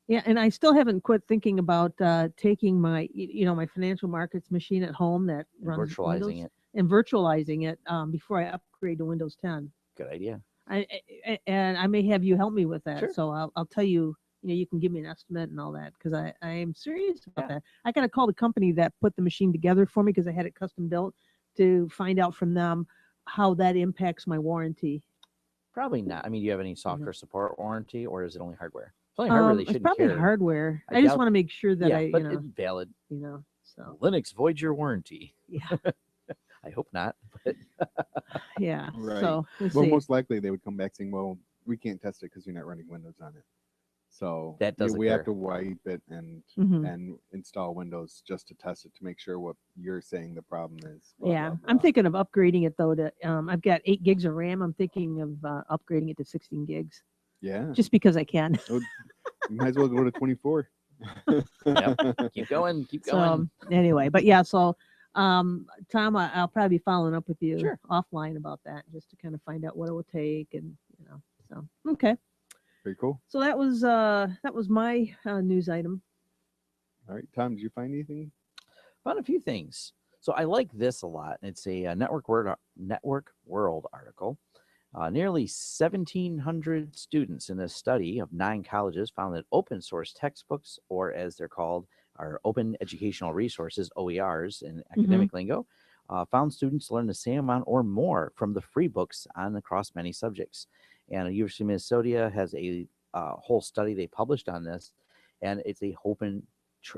Yeah, and I still haven't quit thinking about taking my my financial markets machine at home that runs Virtualizing Windows, it. and virtualizing it before I upgrade to Windows 10. Good idea. And I may have you help me with that. Sure. So I'll tell you, you can give me an estimate and all that, because I am serious about that. I got to call the company that put the machine together for me, because I had it custom built, to find out from them how that impacts my warranty. Probably not. I mean, do you have any software support warranty, or is it only hardware? It's only hardware. They It's shouldn't probably care. hardware. I I just doubt- want to make sure that yeah, but it's valid. So Linux voids your warranty. yeah, I hope not. But yeah. Right. So let's Well, see. most likely they would come back saying, "Well, we can't test it because you're not running Windows on it." So That does we have occur. to wipe it and Mhm. install Windows just to test it to make sure what you're saying the problem is. blah, Yeah, blah, I'm blah. thinking of upgrading it though. To I've got 8 gigs of RAM. I'm thinking of upgrading it to 16 gigs, Yeah, just because I can. you might as well go to 24. Keep going. Keep going. So anyway, but yeah, so Tom, I'll probably be following up with you Sure. offline about that, just to kind of find out what it will take, and so okay. Very cool. So that was my news item. All right, Tom, did you find anything? Found a few things. So I like this a lot. It's a Network World article. Nearly 1,700 students in a study of 9 colleges found that open source textbooks, or as they're called, are open educational resources, OERs in academic lingo, found students learn the same amount or more from the free books on across many subjects. And the University of Minnesota has a whole study they published on this, and it's a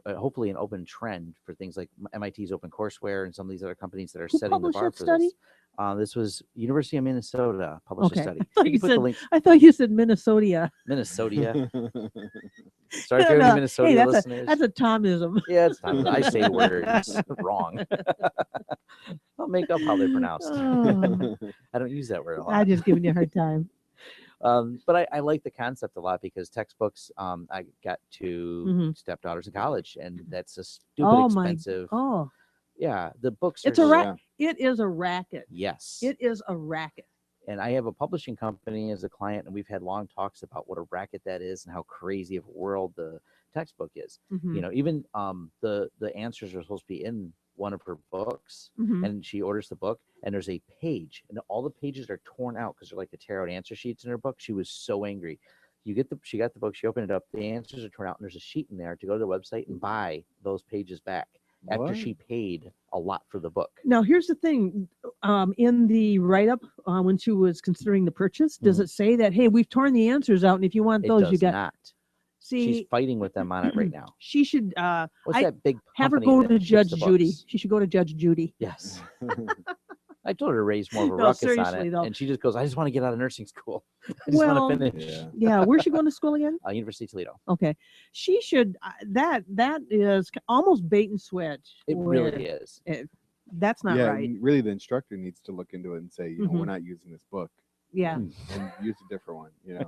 hopefully an open trend for things like MIT's OpenCourseWare and some of these other companies that are Who setting the published bar that for study? this. This was University of Minnesota published Okay. a study. I thought You you can put the said link. I thought you said Minnesota. Minnesota. Sorry if No, you have no. any Minnesota Hey, listeners. that's a Tomism. Yeah, it's not. I say words wrong. I'll make up how they're pronounced. Oh, I don't use that word a lot. I'm just giving you a hard time. But I like the concept a lot because textbooks, I got 2 Mhm. stepdaughters in college, and that's a stupid Oh my. expensive. Oh, Yeah, the books it's are a so- racket. It is a racket. Yes. It is a racket. And I have a publishing company as a client, and we've had long talks about what a racket that is and how crazy of a world the textbook is. Mhm. You know, even the answers are supposed to be in one of her books, Mhm. and she orders the book, and there's a page, and all the pages are torn out because they're like the tear out answer sheets in her book. She was so angry. She got the book, she opened it up, the answers are torn out, and there's a sheet in there to go to the website and buy those pages back after What? she paid a lot for the book. Now, here's the thing. In the write-up, when she was considering the purchase, does Mhm. it say that, hey, we've torn the answers out, and if you want It those, does you got. not. See, She's fighting with them on it right now. she should What's I that big have her company go that to ships Judge the Judy. books? She should go to Judge Judy. Yes. I told her to raise more of a No, ruckus on seriously, it, though. and she just goes, "I just want to get out of nursing school. I just Well, want to finish." Yeah. Yeah, where's she going to school again? University of Toledo. Okay, she should. That is almost bait and switch. It really is. That's not Yeah, right. and really, the instructor needs to look into it and say, Mhm. we're not using this book, Yeah. and use a different one.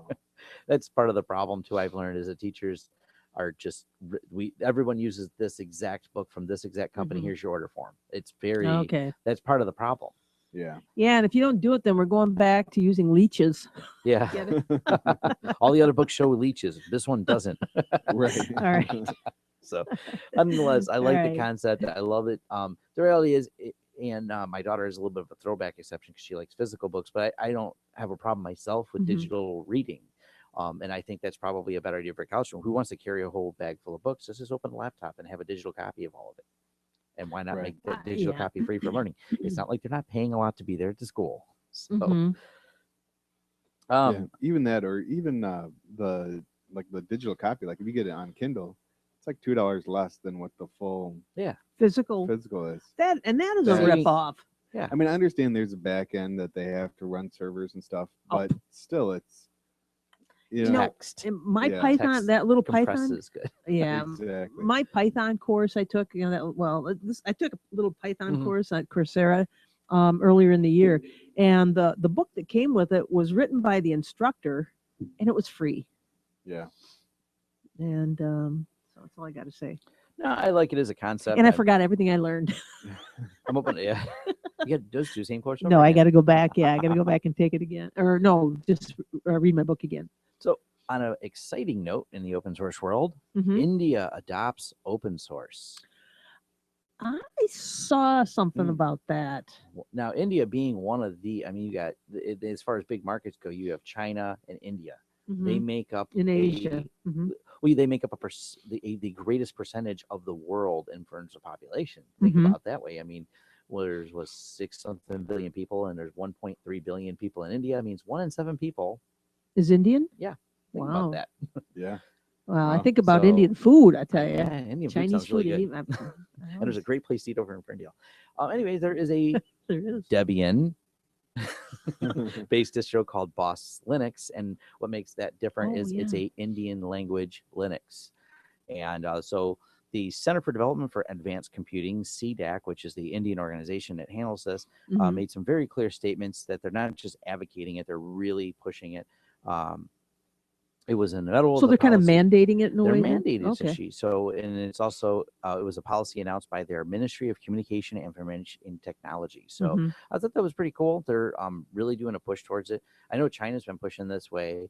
That's part of the problem too. I've learned is that teachers are just everyone uses this exact book from this exact company. Mhm. Here's your order form. It's very Okay. That's part of the problem. Yeah. Yeah, and if you don't do it, then we're going back to using leeches. Yeah. Get it? All the other books show leeches. This one doesn't. Right. All right. So, nonetheless, I like Alright. the concept. I love it. The reality is, and my daughter is a little bit of a throwback exception because she likes physical books, but I don't have a problem myself with Mhm. digital reading. And I think that's probably a better idea for a college student who wants to carry a whole bag full of books. Just open a laptop and have a digital copy of all of it. And why not Right. make that digital Yeah. copy free for learning? It's not like they're not paying a lot to be there at the school. So, Mhm. Yeah, even that, or even the digital copy. Like if you get it on Kindle, it's like $2 less than what the full Physical. physical is. That is That- a rip off. yeah. I mean, I understand there's a back end that they have to run servers and stuff, Oh. but still, it's You know, Text And my Yeah. Python, Text that little Python. compresses good. Yeah. exactly. My Python course I took, I took a little Python Mhm. course at Coursera earlier in the year, and the book that came with it was written by the instructor, and it was free. Yeah. And so that's all I got to say. No, I like it as a concept. And I forgot everything I learned. I'm open. Yeah. You got those two same course. No, I got to go back. Yeah, I got to go back and take it again. Or no, just read my book again. So, on an exciting note in the open source world, Mhm. India adopts open source. I saw something Hmm. about that. Now, India being one of you got as far as big markets go, you have China and India. They Mhm. make up In Asia. Mhm. They make up the greatest percentage of the world in terms of population. Think Mhm. about it that way. I mean, there's 6-something billion people, and there's 1.3 billion people in India. It means 1 in 7 people. Is Indian? Think Wow. about that. Yeah. Well, I Wow. think about So- Indian food. I tell you, Yeah, Indian food Chinese sounds really food. good. and even- And there's a great place to eat over in India. Anyway, there is a there is. Debian based distro called Boss Linux, and what makes that different Oh, is it's yeah. a Indian language Linux. And so the Center for Development for Advanced Computing, CDAC, which is the Indian organization that handles this, Mhm. made some very clear statements that they're not just advocating it, they're really pushing it. It was in the middle So of they're the kind of policy. mandating it in a They're way. then? mandated Okay. essentially. So, and it's also it was a policy announced by their Ministry of Communication and Information and Technology. So Mhm. I thought that was pretty cool. They're really doing a push towards it. I know China's been pushing this way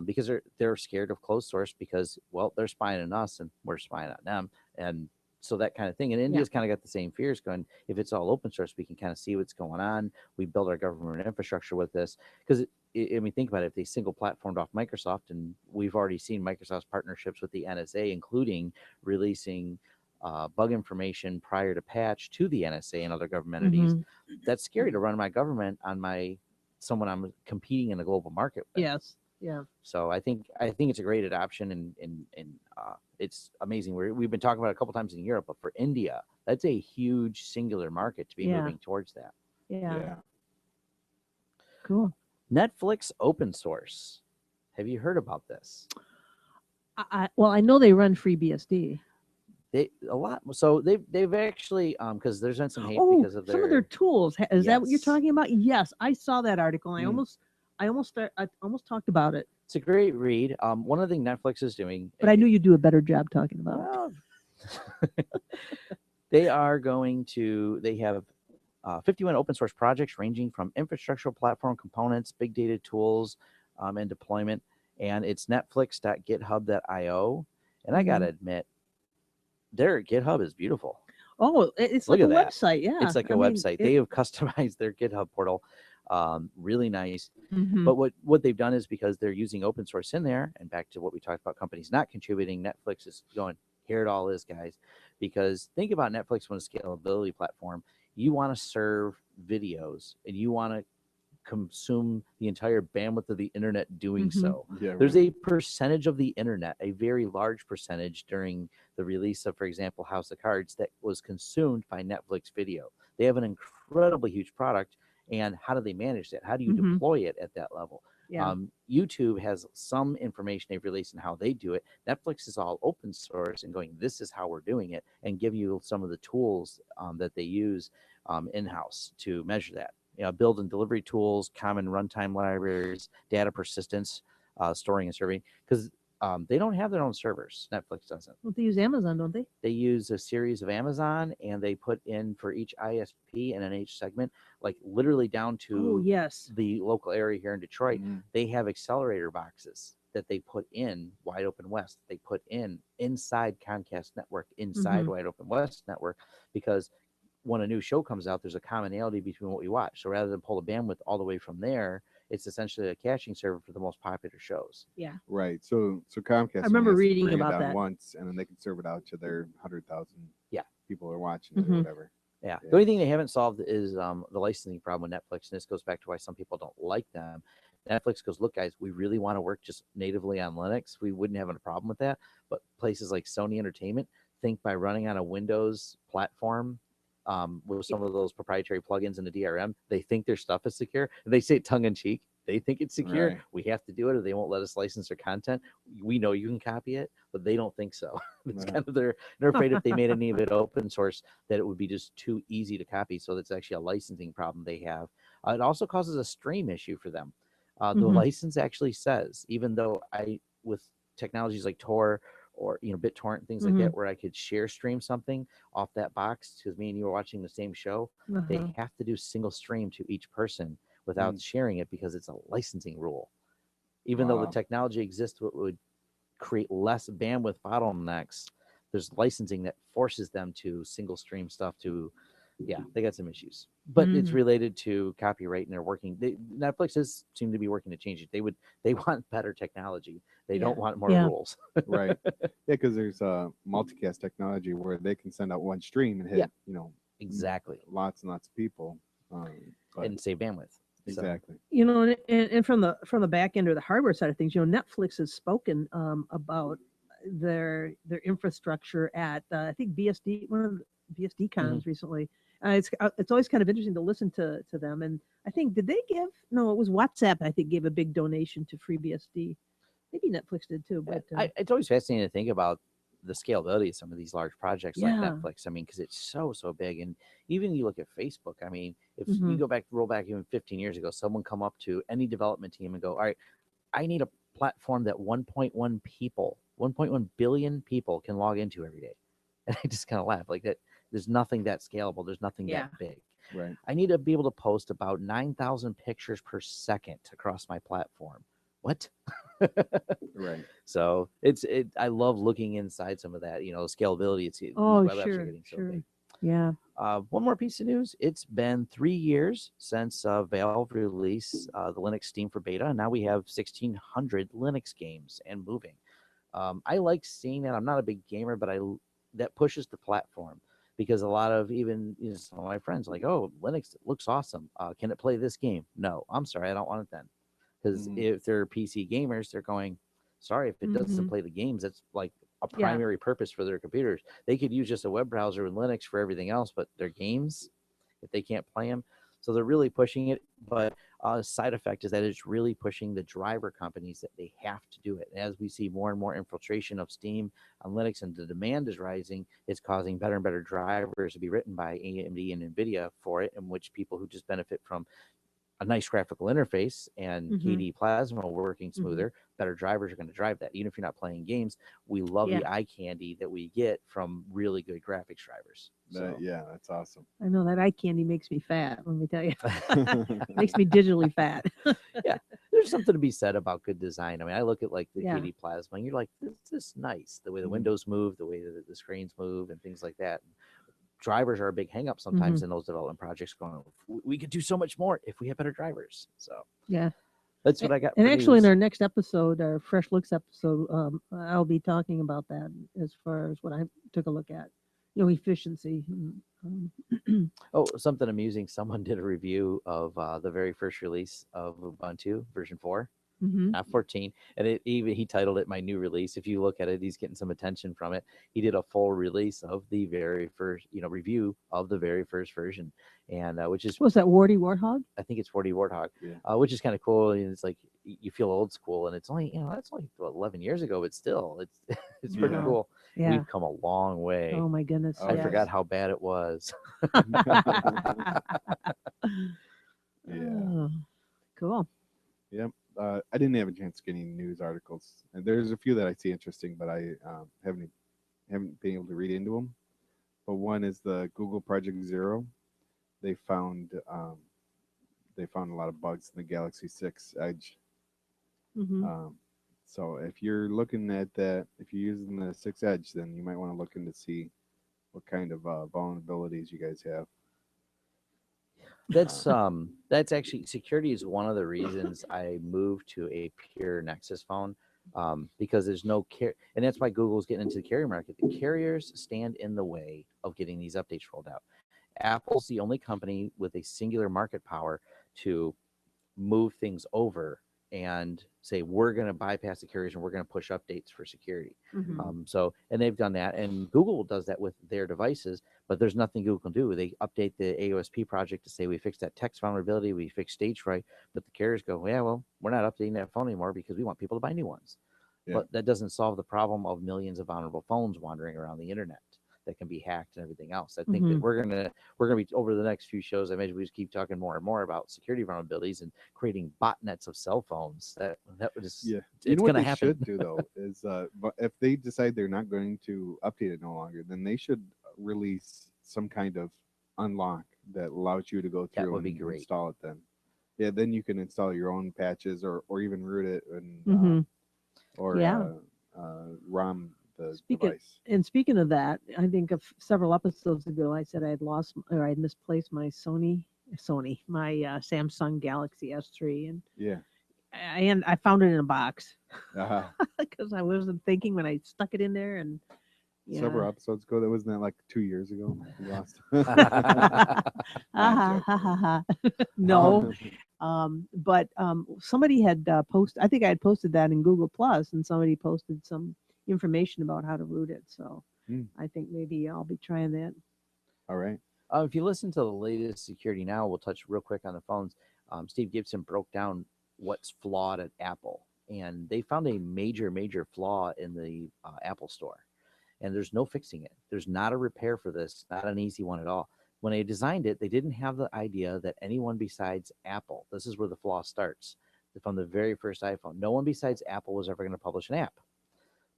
because they're scared of closed source because well they're spying on us and we're spying on them and so that kind of thing. And India's kind of got the same fears going. If it's all open source, we can kind of see what's going on. We build our government infrastructure with this because I mean, think about it. If they single platformed off Microsoft, and we've already seen Microsoft's partnerships with the NSA, including releasing bug information prior to patch to the NSA and other government entities. Mhm. That's scary to run my government on someone I'm competing in a global market with. Yes. Yeah. So I think it's a great adoption, and it's amazing. We've been talking about it a couple times in Europe, but for India, that's a huge singular market to be Yeah. moving towards that. Yeah. Cool. Netflix open source. Have you heard about this? Well, I know they run FreeBSD. They've actually because there's been some hate Oh, because of some of their tools. Is that what you're Yes. talking about? Yes, I saw that article. And Mm. I almost talked about it, It's a great read. One of the things Netflix is doing, but I knew you'd do a better job talking about it. well, they have 51 open source projects ranging from infrastructural platform components, big data tools, and deployment. And it's netflix.github.io. And I gotta admit, their GitHub is beautiful. Oh, it's Look like a at that. website. Yeah, It's like a website. They have customized their GitHub portal, really nice. Mhm. But what they've done is because they're using open source in there, and back to what we talked about, companies not contributing, Netflix is going, here it all is, guys. Because think about Netflix when a scalability platform, you want to serve videos and you want to consume the entire bandwidth of the internet doing Mhm. so. Yeah, There's right. a percentage of the internet, a very large percentage during the release of, for example, House of Cards that was consumed by Netflix video. They have an incredibly huge product. And how do they manage that? How do you Mhm. deploy it at that level? Yeah. YouTube has some information they've released and how they do it. Netflix is all open source and going, this is how we're doing it, and give you some of the tools that they use in-house to measure that. Build and delivery tools, common runtime libraries, data persistence, storing and serving, because they don't have their own servers. Netflix doesn't. Well, they use Amazon, don't they? They use a series of Amazon, and they put in for each ISP and an each segment, like literally down Oh, to yes. the local area here in Detroit. Mm. They have accelerator boxes that they put in Wide Open West. They put in inside Comcast network, inside Mhm. Wide Open West network, because when a new show comes out, there's a commonality between what we watch. So rather than pull the bandwidth all the way from there, it's essentially a caching server for the most popular shows. Yeah. Right. So Comcast. I remember only has to reading bring it about down that. once, and then they can serve it out to their 100,000. Yeah. People are watching it Mhm. or whatever. Yeah. Yeah. The only thing they haven't solved is the licensing problem with Netflix. And this goes back to why some people don't like them. Netflix goes, look, guys, we really want to work just natively on Linux. We wouldn't have a problem with that. But places like Sony Entertainment think by running on a Windows platform with some of those proprietary plugins in the DRM, they think their stuff is secure. And they say it tongue in cheek. They think it's secure. Right. We have to do it or they won't let us license their content. We know you can copy it, but they don't think so. It's Right. kind of they're afraid if they made any of it open source that it would be just too easy to copy. So that's actually a licensing problem they have. It also causes a stream issue for them. The Mhm. license actually says, even though with technologies like Tor or BitTorrent and things like that, where I could share stream something off that box because me and you were watching the same show, they Uh-huh. have to do single stream to each person without sharing it because it's a licensing rule. Even though the Wow. technology exists, what would create less bandwidth bottlenecks, there's licensing that forces them to single stream stuff to, they got some issues, but it's Mhm. related to copyright and they're working. Netflix is seem to be working to change it. They want better technology. They don't want more Yeah. rules. Right. Yeah, because there's multicast technology where they can send out one stream and hit, Yeah. Exactly. lots and lots of people. But And save bandwidth. So, exactly. And from the back end or the hardware side of things, Netflix has spoken about their infrastructure at I think BSD, one of the BSD cons recently. It's always kind of interesting to listen to them. And I think did they give? No, it was WhatsApp. I think gave a big donation to FreeBSD. Maybe Netflix did too. But it's always fascinating to think about the scalability of some of these large projects like Yeah. Netflix. I mean, because it's so big, and even you look at Facebook. I mean, if Mhm. you roll back even 15 years ago, someone come up to any development team and go, "All right, I need platform that 1.1 billion people can log into every day. And I just kind of laugh like that. There's nothing that scalable. There's nothing Yeah. that big. Right. I need to be able to post about 9,000 pictures per second across my platform. What? Right. So I love looking inside some of that, scalability. These Oh, web apps are sure, getting so sure. big. Yeah. One more piece of news. It's been 3 years since Valve released the Linux Steam for beta, and now we have 1,600 Linux games and moving. I like seeing that. I'm not a big gamer, but that pushes the platform because a lot of even some of my friends are like, oh, Linux looks awesome. Can it play this game? No, I'm sorry, I don't want it then. Because if they're PC gamers, they're going, sorry, if it doesn't play the games, that's like a primary purpose for their computers. They could use just a web browser with Linux for everything else, but their games, if they can't play them, so they're really pushing it. But side effect is that it's really pushing the driver companies that they have to do it. As we see more and more infiltration of Steam on Linux and the demand is rising, it's causing better and better drivers to be written by AMD and NVIDIA for it, in which people who just benefit from a nice graphical interface and KD Plasma working smoother, better drivers are going to drive that. Even if you're not playing games, we love the eye candy that we get from really good graphics drivers. So. Yeah, that's awesome. I know that eye candy makes me fat. Let me tell you, makes me digitally fat. Yeah, there's something to be said about good design. I mean, I look at like the Yeah. KD Plasma, and you're like, this is nice. The way the windows move, the way that the screens move, and things like that. Drivers are a big hang up sometimes in those development projects going, we could do so much more if we had better drivers. So Yeah. that's what I got. And for actually, news. in our next episode, our Fresh Looks episode, I'll be talking about that as far as what I took a look at, efficiency. Oh, something amusing. Someone did a review of the very first release of Ubuntu version 4. Not 14, and he titled it "My New Release." If you look at it, he's getting some attention from it. He did a full release of the very first, review of the very first version, and which is Was that Warty Warthog? I think it's 40 Warthog, Yeah. which is kind of cool. And it's like you feel old school, and it's only that's only 11 years ago, but still, it's it's pretty Yeah. cool. Yeah. We've come a long way. Oh my goodness. Oh, I yes. forgot how bad it was. Yeah. Oh, cool. Yep. I didn't have a chance to get any news articles. And there's a few that I see interesting, but I haven't been able to read into them. But one is the Google Project Zero. They found a lot of bugs in the Galaxy 6 Edge. So if you're looking at that, if you're using the 6 Edge, then you might want to look into see what kind of vulnerabilities you guys have. That's actually security is one of the reasons I moved to a pure Nexus phone, because there's no care, and that's why Google's getting into the carrier market. The carriers stand in the way of getting these updates rolled out. Apple's the only company with a singular market power to move things over and say we're going to bypass the carriers and we're going to push updates for security. And they've done that, and Google does that with their devices, but there's nothing Google can do. They update the AOSP project to say we fixed that text vulnerability, we fixed stage fright, but the carriers go, yeah, well, we're not updating that phone anymore because we want people to buy new ones. Yeah. But that doesn't solve the problem of millions of vulnerable phones wandering around the internet that can be hacked and everything else. I think that we're gonna be over the next few shows. I imagine we just keep talking more and more about security vulnerabilities and creating botnets of cell phones. That would just it's what gonna they happen. should do though is but if they decide they're not going to update it no longer, then they should release some kind of unlock that allows you to go That through would be and great. install it. Then you can install your own patches or even root it and ROM the device. And speaking of that, I think several episodes ago, I said I had misplaced my my Samsung Galaxy S3, and I found it in a box because I wasn't thinking when I stuck it in there, and several episodes ago. That wasn't that like 2 years ago. You lost. No, but somebody had posted. I think I had posted that in Google Plus, and somebody posted some information about how to root it. So I think maybe I'll be trying that. All right. If you listen to the latest Security Now, we'll touch real quick on the phones. Steve Gibson broke down what's flawed at Apple, and they found a major flaw in the Apple Store, and there's no fixing it. There's not a repair for this, not an easy one at all. When they designed it, they didn't have the idea that anyone besides Apple, this is where the flaw starts, from the very first iPhone. No one besides Apple was ever going to publish an app.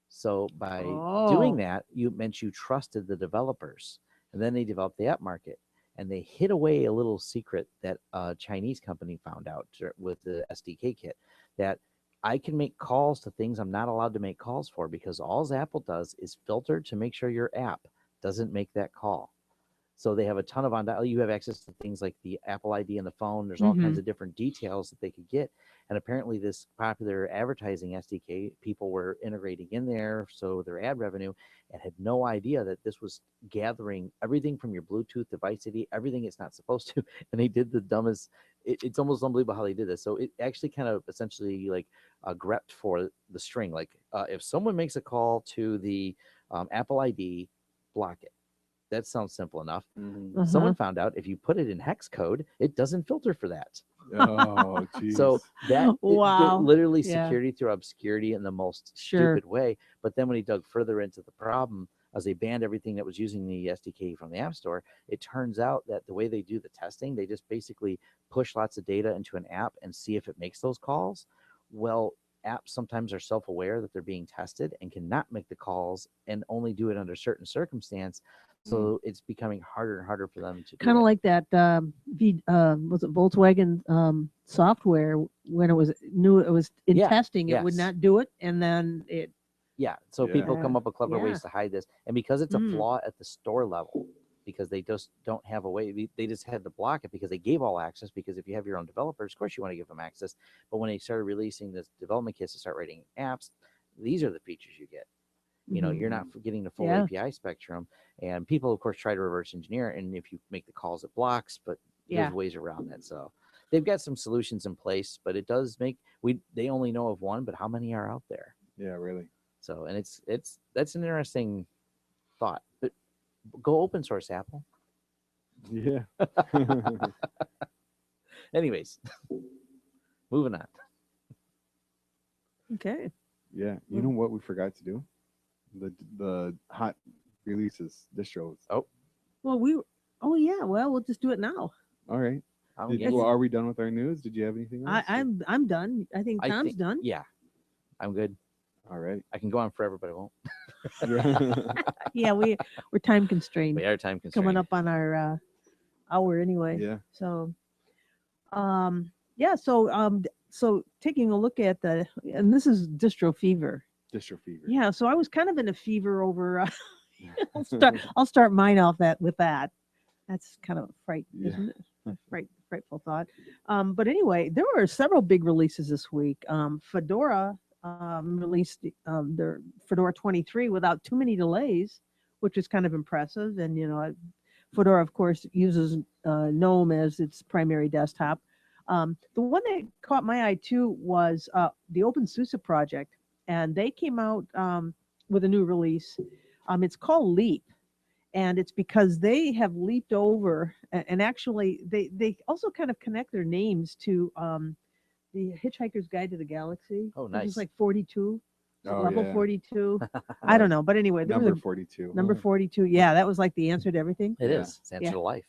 So by doing that, you meant you trusted the developers, and then they developed the app market, and they hid away a little secret that a Chinese company found out with the SDK kit, that I can make calls to things I'm not allowed to make calls for, because all Apple does is filter to make sure your app doesn't make that call. So they have a ton of you have access to things like the Apple ID in the phone. There's all kinds of different details that they could get. And apparently this popular advertising SDK, people were integrating in there, so their ad revenue, and had no idea that this was gathering everything from your Bluetooth device ID, everything it's not supposed to. And they did the dumbest, it's almost unbelievable how they did this. So it actually kind of essentially like grepped for the string. Like if someone makes a call to the Apple ID, block it. That sounds simple enough. Someone found out if you put it in hex code, it doesn't filter for that. Oh, geez. So that Wow. literally Yeah. security through obscurity in the most stupid way. But then when he dug further into the problem, as they banned everything that was using the SDK from the App Store, it turns out that the way they do the testing, they just basically push lots of data into an app and see if it makes those calls. Well, apps sometimes are self-aware that they're being tested and cannot make the calls and only do it under certain circumstance. So it's becoming harder and harder for them to kind do of it. like that was it Volkswagen software when it was new, it was in testing, it would yes. not do it, and then it So people Yeah. come up with clever Yeah. ways to hide this, and because it's a Mm. flaw at the store level, because they just don't have a way, they just had to block it because they gave all access. Because if you have your own developers, of course you want to give them access, but when they started releasing this development kits to start writing apps, these are the features you get. You know, you're not getting the full API spectrum, and people of course try to reverse engineer, and if you make the calls, it blocks, but there's ways around that. So they've got some solutions in place, but it does make they only know of one, but how many are out there? Yeah, really. So, and that's an interesting thought, but go open source, Apple. Yeah. Anyways, moving on. okay. Yeah. You know what we forgot to do? The hot releases, distros. Oh, Well, we'll just do it now. All right. Are we done with our news? Did you have anything else? I'm done. I think Tom's done. Yeah, I'm good. All right. I can go on forever, but I won't. Yeah, we're time constrained. We are time constrained. Coming up on our hour anyway. Yeah. So, so taking a look at and this is distro fever. Distro fever. Yeah. So I was kind of in a fever over. I'll start mine off with that. That's kind of isn't it? A frightful thought. But anyway, there were several big releases this week. Fedora released their Fedora 23 without too many delays, which is kind of impressive. And Fedora, of course, uses GNOME as its primary desktop. The one that caught my eye too was the OpenSUSE project, and they came out with a new release. It's called Leap, and it's because they have leaped over, and actually they also kind of connect their names to the Hitchhiker's Guide to the Galaxy. Oh, nice. It's like 42. Oh, level yeah. 42. I don't know, but anyway, there was Number 42. Number 42. Yeah, that was like the answer to everything. It is. It's answer to life.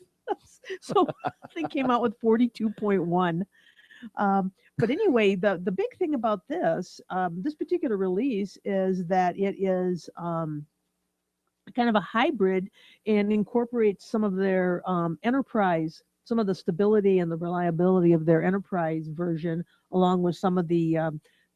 So they came out with 42.1. But anyway, the big thing about this particular release is that it is kind of a hybrid and incorporates some of their enterprise, some of the stability and the reliability of their enterprise version, along with some of the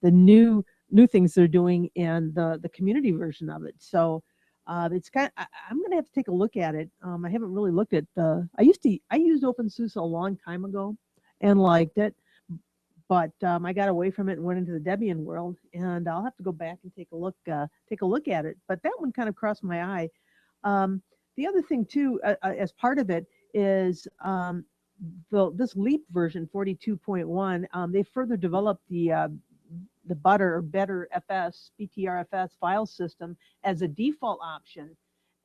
new things they're doing in the community version of it. So it's I'm gonna have to take a look at it. I haven't really looked at I used OpenSUSE a long time ago and liked it, but I got away from it and went into the Debian world, and I'll have to go back and take a look at it. But that one kind of crossed my eye. The other thing too, as part of it, is this Leap version 42.1. They further developed the better FS BTRFS file system as a default option,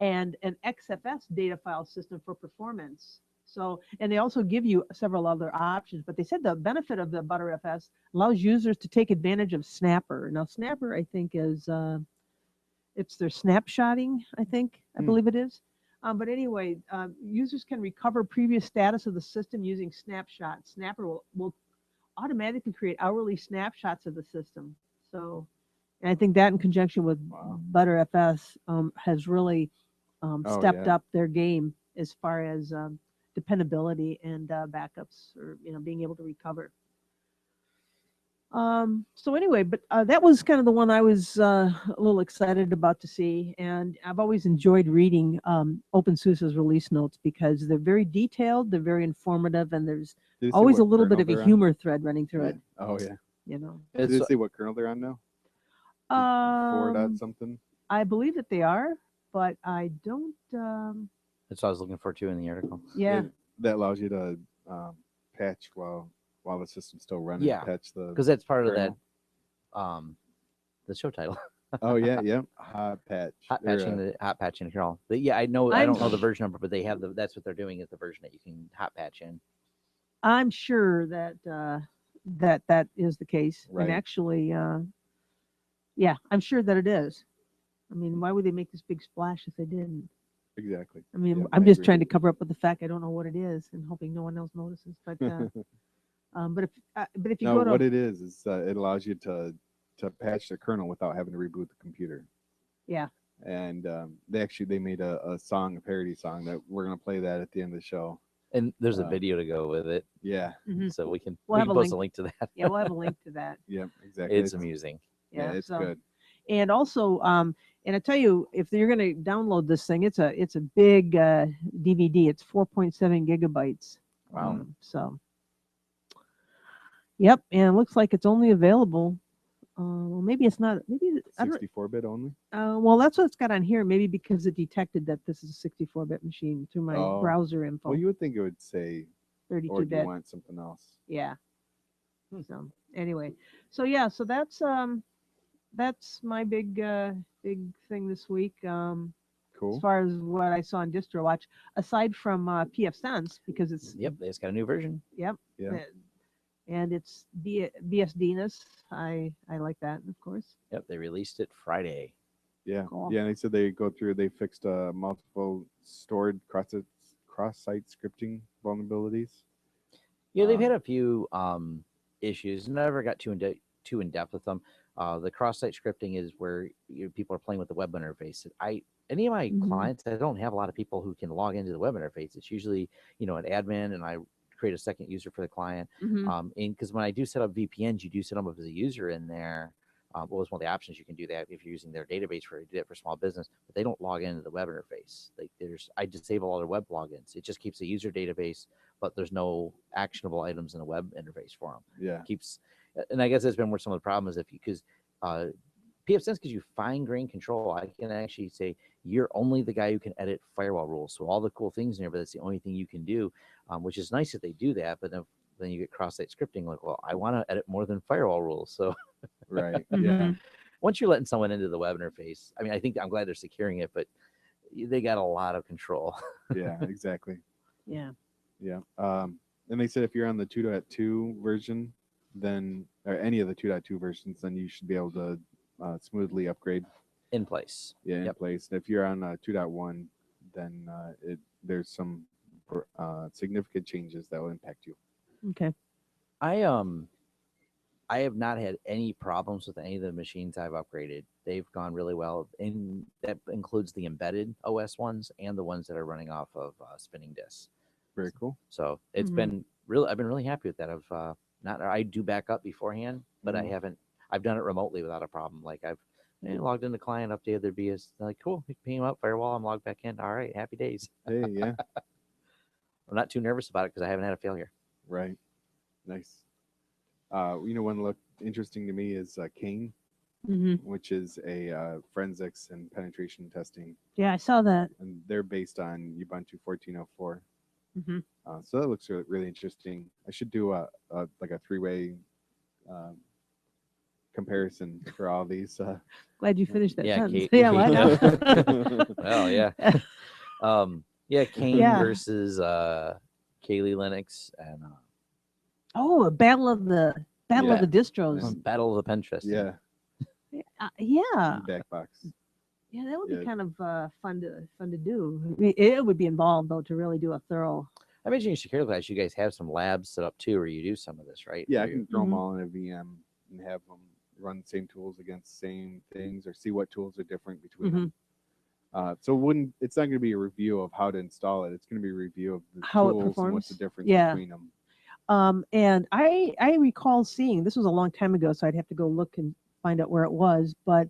and an XFS data file system for performance. So, and they also give you several other options, but they said the benefit of the ButterFS allows users to take advantage of Snapper. Now, Snapper, I think, is it's their snapshotting, I believe it is. But anyway, users can recover previous status of the system using snapshots. Snapper will automatically create hourly snapshots of the system. So, and I think that in conjunction with Wow. ButterFS has really Oh, stepped yeah. up their game as far as dependability and backups, or being able to recover. So anyway, but that was kind of the one I was a little excited about to see, and I've always enjoyed reading OpenSUSE's release notes because they're very detailed, they're very informative, and there's Did it say always a what little bit kernel of a they're on? humor thread running through it. Oh yeah. You know, Did It's it say what kernel they're on now? 4 dot um, something. I believe that they are, but I don't. that's what I was looking for too in the article. Yeah, That allows you to patch while the system's still running. Yeah, Patch the. Because that's part of that kernel. the show title. Oh yeah, yeah. Hot patch. Hot patching kernel. But yeah, I know. I I'm don't know the version number, but they have that's what they're doing is the version that you can hot patch in. I'm sure that that is the case, Right. and actually, yeah, I'm sure that it is. I mean, why would they make this big splash if they didn't? Exactly. I mean, Yeah, I'm I just agree. trying to cover up with the fact I don't know what it is and hoping no one else notices. But but if you No, go to what it is it allows you to patch the kernel without having to reboot the computer. yeah, And they made a song, a parody song that we're gonna play that at the end of the show. And there's a Uh, video to go with it, Yeah. mhm. so we can We'll have a post a link. link to that. Yeah, we'll have a link to that. Yep. Exactly. It's amusing. Yeah, Yeah, it's so, good. and also, and I tell you, if you're going to download this thing, it's a big DVD. It's 4.7 gigabytes. Wow. So, yep, and it looks like it's only available. Well, maybe it's not. Maybe I don't. 64-bit only. Well, that's what it's got on here. Maybe because it detected that this is a 64-bit machine through my Oh. browser info. Well, you would think it would say, or do you 32-bit. want something else? Yeah. So anyway, so yeah, so that's my big thing this week. As Cool. far as what I saw on DistroWatch, aside from PF Sense, because it's Yep, they just got a new version. yep, Yeah. and it's BSDness. I like that, of course. Yep, they released it Friday. Yeah. Cool. Yeah. And they said they fixed multiple stored cross-site scripting vulnerabilities. Yeah, they've had a few issues. Never got too in depth with them. The cross-site scripting is where people are playing with the web interface. Any of my Mhm. clients, I don't have a lot of people who can log into the web interface. It's usually an admin, and I create a second user for the client. Mhm. And because when I do set up VPNs, you do set them up as a user in there. Well, it's one of the options you can do that if you're using their database do that for small business, but they don't log into the web interface. Like I disable all their web logins. It just keeps a user database, but there's no actionable items in the web interface for them. Yeah. And I guess that's been where some of the problem is because PFSense gives you fine-grained control. I can actually say you're only the guy who can edit firewall rules. So all the cool things in there, but that's the only thing you can do, which is nice that they do that. But then you get cross-site scripting, like, well, I want to edit more than firewall rules. So Right. Yeah. Mhm. once you're letting someone into the web interface, I mean, I'm glad they're securing it, but they got a lot of control. Yeah. Exactly. Yeah. Yeah. And they said if you're on the 2.2 version, then or any of the 2.2 versions, then you should be able to smoothly upgrade. In place. In Yep. place. And if you're on 2.1, then there's some significant changes that will impact you. Okay. I have not had any problems with any of the machines I've upgraded. They've gone really well, and that includes the embedded OS ones and the ones that are running off of spinning disks. Very cool. So it's Mhm. been I've been really happy with that. I do back up beforehand, but I haven't. I've done it remotely without a problem. Like I've logged in the client, updated their BS. They're like, cool, you can ping them up, firewall, I'm logged back in. All right, happy days. Hey, yeah. I'm not too nervous about it because I haven't had a failure. Right. Nice. One look interesting to me is Kane, Mhm. which is a forensics and penetration testing, Yeah, I saw that. and they're based on Ubuntu 14.04. Mhm. So that looks really interesting. I should do a three-way comparison for all these. Glad you finished that Yeah, sentence. Kate. Yeah, why not? Well, yeah. Kane Yeah. versus Kaylee Linux and Oh, a battle of the Yeah. distros. Battle of the Pen Trust. Yeah, Yeah, back box. yeah, that would Yeah. be kind of fun to do. I mean, it would be involved though to really do a thorough. I imagine you security class, you guys have some labs set up too, where you do some of this, right? Yeah, I Where you- can throw them Mhm. all in a VM and have them run the same tools against same things, or see what tools are different between them. So it's not going to be a review of how to install it. It's going to be a review of the How it tools and what's the performs? difference Yeah. between them. And I recall seeing, this was a long time ago, so I'd have to go look and find out where it was, but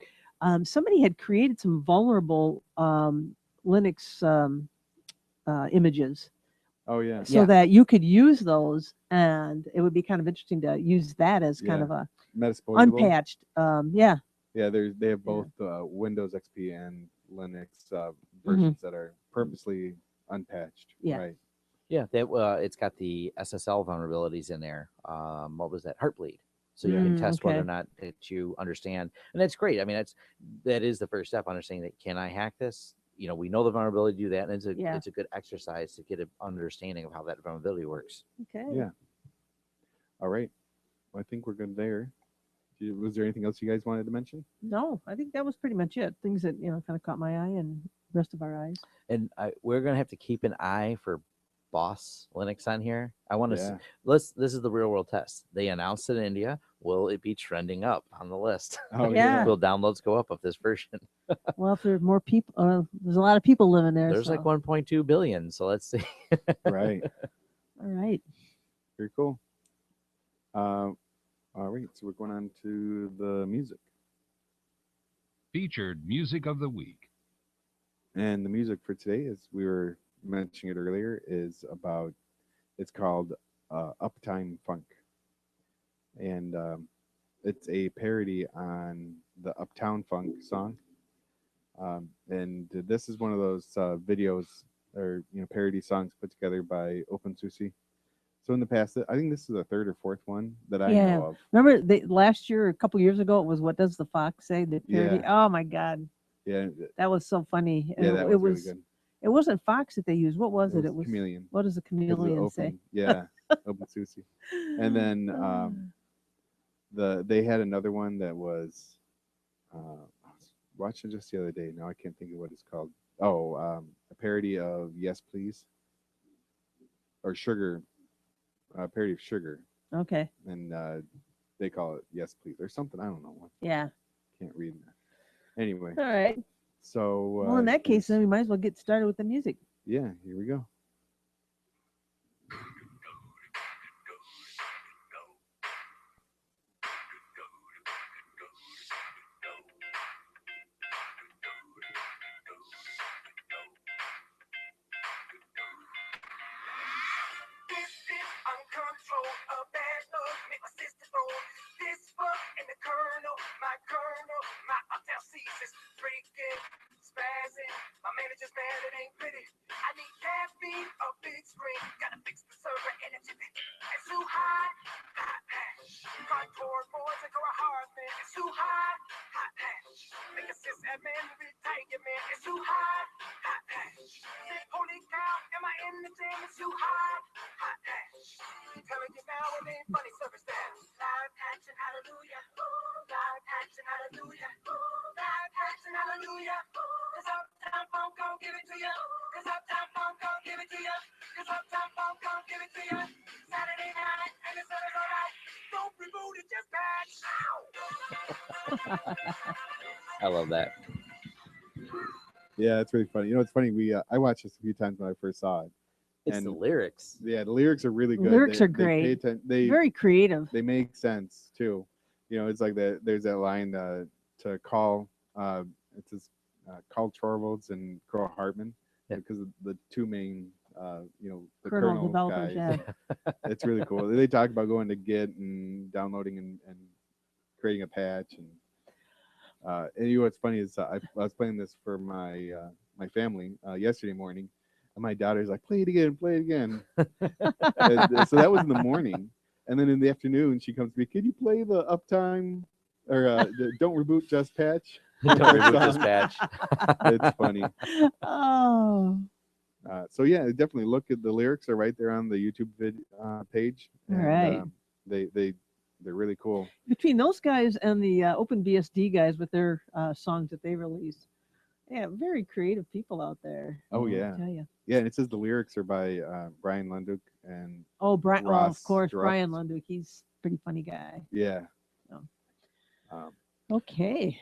somebody had created some vulnerable Linux images Oh yeah, so Yeah. that you could use those, and it would be kind of interesting to use that as kind Yeah. of a Metasploitable. unpatched. Yeah. Yeah, they have Yeah. both Windows XP and Linux Mm-hmm. versions that are purposely unpatched. Yeah. Right. Yeah, that it's got the SSL vulnerabilities in there. What was that? Heartbleed. So you can test whether or Okay. not that you understand, and that's great. I mean, that is the first step. Understanding that, can I hack this? You know, we know the vulnerability to do that, and Yeah. it's a good exercise to get an understanding of how that vulnerability works. Okay. Yeah. All right. Well, I think we're good there. Was there anything else you guys wanted to mention? No, I think that was pretty much it. Things that kind of caught my eye and rest of our eyes. And we're gonna have to keep an eye for Boss Linux on here. I want to Yeah. This is the real world test. They announced it in India. Will it be trending up on the list? Oh Yeah. Will downloads go up of this version? Well, if there are more people, there's a lot of people living there. There's like so. 1.2 billion. So let's see. Right. All right. Very cool. All right. So we're going on to the music. Featured music of the week. And the music for today, as we were mentioning it earlier, it's called Uptime Funk. And it's a parody on the Uptown Funk song. And this is one of those videos or parody songs put together by OpenSUSE. So in the past, I think this is the third or fourth one that I Yeah. know of. Remember last year, a couple years ago, it was What Does the Fox Say? The parody. Yeah. Oh my God, Yeah, that was so funny. And yeah, that it was really good. It wasn't Fox that they used. What was it? It was Chameleon. What does the 'Cause of chameleon say? open, yeah, OpenSUSE. And then they had another one that was I was watching just the other day. Now I can't think of what it's called. Oh, a parody of Yes Please, or Sugar, a parody of Sugar, Okay. and they call it Yes Please or something. I don't know. Yeah. Can't read that. Anyway, All right. so Well, in that case, then here's- we might as well get started with the music. yeah, here we go. This is uncontrolled, a bad look, make my system roll. This fuck and the kernel, my uptown ceases. Freaking, spazzing, my manager's mad, it ain't pretty. I need caffeine, a big screen, gotta fix the server and the chip. It's too high, hot patch. Contour boards and go a hard man. It's too high, hot patch. Make a sysadmin retirement. It's too high, hot patch. Say, holy cow, am I in the jam? It's too high, hot patch. Telling you now, it ain't funny service down. Live action, hallelujah. Live action, hallelujah. Live action, hallelujah. Cause Uptown Funk gon' give it to you. Cause Uptown Funk gon' give it to you. Cause Uptown Funk gon' give it to you. Saturday night, and it's alright. Don't reboot it, just patch. I love that. Yeah, it's really funny. It's funny. I watched this a few times when I first saw it. It's And the lyrics. yeah, the lyrics are really good. Lyrics are They great. they Very creative. they make sense too. It's like there's that line to call it says call Torvalds and Crow Hartman, Yeah. because of the two main the Kernel kernel developers, guys. yeah. It's really cool. They talk about going to Git and downloading and creating a patch, and what's funny is I was playing this for my my family yesterday morning, and my daughter's like, play it again, play it again. And so that was in the morning, and then in the afternoon she comes to me, can you play the Uptime or the Don't Reboot Just Patch? Don't reboot this song? patch. It's funny. Oh. So yeah, definitely look at the lyrics are right there on the YouTube page. All And, right. they're really cool. Between those guys and the OpenBSD guys with their songs that they release, yeah, very creative people out there. Oh, I'll yeah. tell you. Yeah, and it says the lyrics are by Brian Lunduk and Oh, Brian. Oh, of Ross course, Drupp. Brian Lunduk. He's a pretty funny guy. Yeah. Oh. Um, Okay.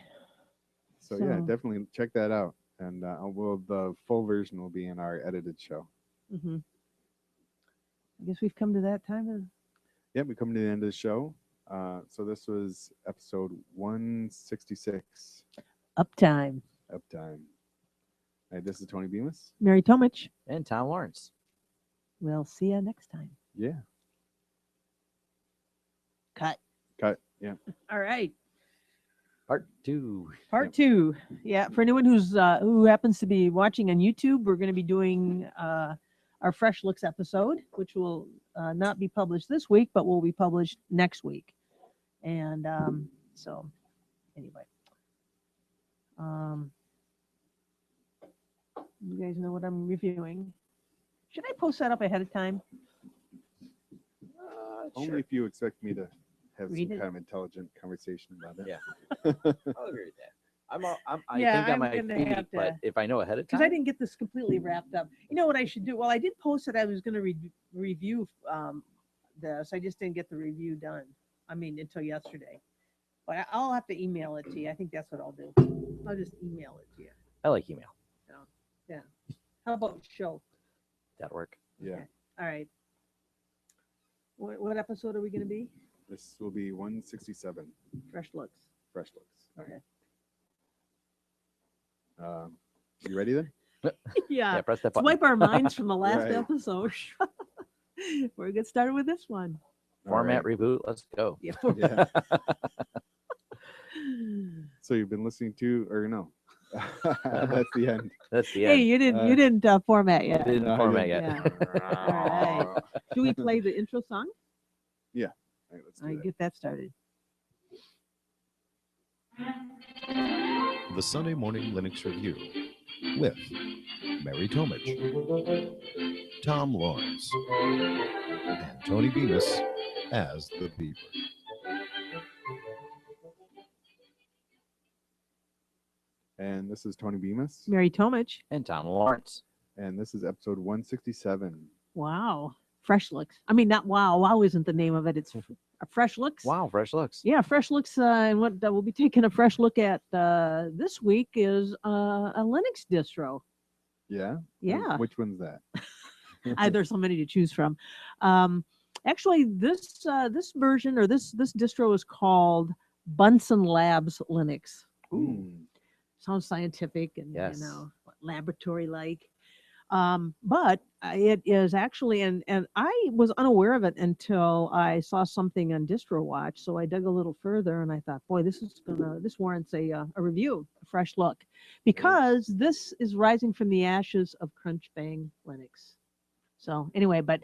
so yeah, So- definitely check that out, and the full version will be in our edited show. I guess we've come to that time of Yeah, we come to the end of the show. So this was episode 166, uptime. Uptime. Hey, this is Tony Bemis. Mary Tomich. And Tom Lawrence. We'll see you next time. Yeah. Cut. Yeah. All right. Part 2. Part 2. Yeah. For anyone who happens to be watching on YouTube, we're going to be doing our Fresh Looks episode, which will not be published this week, but will be published next week. And so, anyway, you guys know what I'm reviewing. Should I post that up ahead of time? Only if you expect me to have Read some it. kind of intelligent conversation about it. Yeah. I'll agree with that. I Yeah, think I I'm might gonna feed, have but to- if I know ahead of time, Because I didn't get this completely wrapped up. You know what I should do? Well, I did post it. I was going to review this. I just didn't get the review done. I mean, until yesterday. But I'll have to email it to you. I think that's what I'll do. I'll just email it to you. I like email. How about show? That'll work. Yeah. Okay. All right. What episode are we going to be? This will be 167, Fresh Looks. Fresh Looks. Okay. You ready then? Yeah. Press that button. Swipe our minds from the last Right. episode. We're going to get started with this one. Format reboot. Let's go. Yeah. Yeah. So you've been listening to, or no? That's the end. That's the Hey, end. you didn't format yet. Didn't No, I format didn't. yet. All right. Do we play the intro song? All right, let's do I that. get that started. The Sunday Morning Linux Review with Mary Tomich, Tom Lawrence, and Tony Bemis as the Beaver. And this is Tony Bemis, Mary Tomich. And Tom Lawrence. and this is episode 167. Wow. Fresh Looks. I mean, not wow. Wow isn't the name of it. It's Fresh Looks. Wow, fresh looks. Yeah, Fresh Looks. And what we'll be taking a fresh look at this week is a Linux distro. Yeah? Yeah. Which one's that? There's so many to choose from. Actually, this version or this distro is called Bunsen Labs Linux. Hmm. Sounds scientific and Yes. laboratory like. But it is actually, and I was unaware of it until I saw something on DistroWatch. So I dug a little further and I thought, boy, this warrants a review, a fresh look, because this is rising from the ashes of Crunchbang Linux. So anyway, but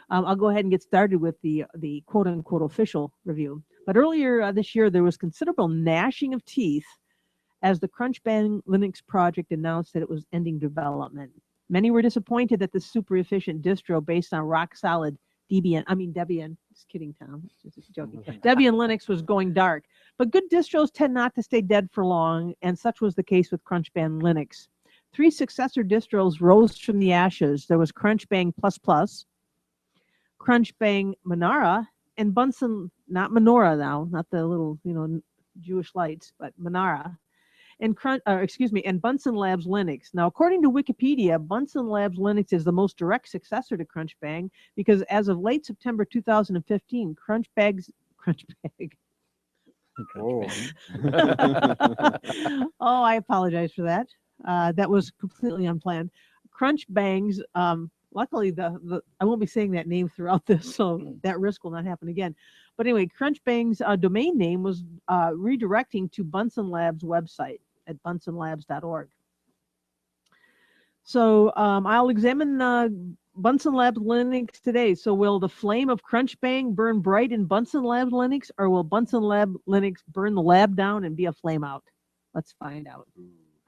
I'll go ahead and get started with the quote unquote official review. But earlier this year, there was considerable gnashing of teeth as the Crunchbang Linux project announced that it was ending development. Many were disappointed that the super efficient distro based on rock solid Debian, just kidding, Tom, just joking. Debian Linux was going dark, but good distros tend not to stay dead for long, and such was the case with Crunchbang Linux. 3 successor distros rose from the ashes. There was Crunchbang ++, Crunchbang Monara, and Bunsen, not Menorah now, not the little, Jewish lights, but Monara. And Bunsen Labs Linux. Now, according to Wikipedia, Bunsen Labs Linux is the most direct successor to Crunchbang because as of late September 2015, Crunchbang. Oh. Oh, I apologize for that. That was completely unplanned. Crunchbang's. Luckily, I won't be saying that name throughout this, so that risk will not happen again. But anyway, Crunchbang's domain name was redirecting to Bunsen Labs website at bunsenlabs.org. So I'll examine Bunsen Labs Linux today. So will the flame of Crunchbang burn bright in Bunsen Labs Linux, or will Bunsen Lab Linux burn the lab down and be a flame out? Let's find out.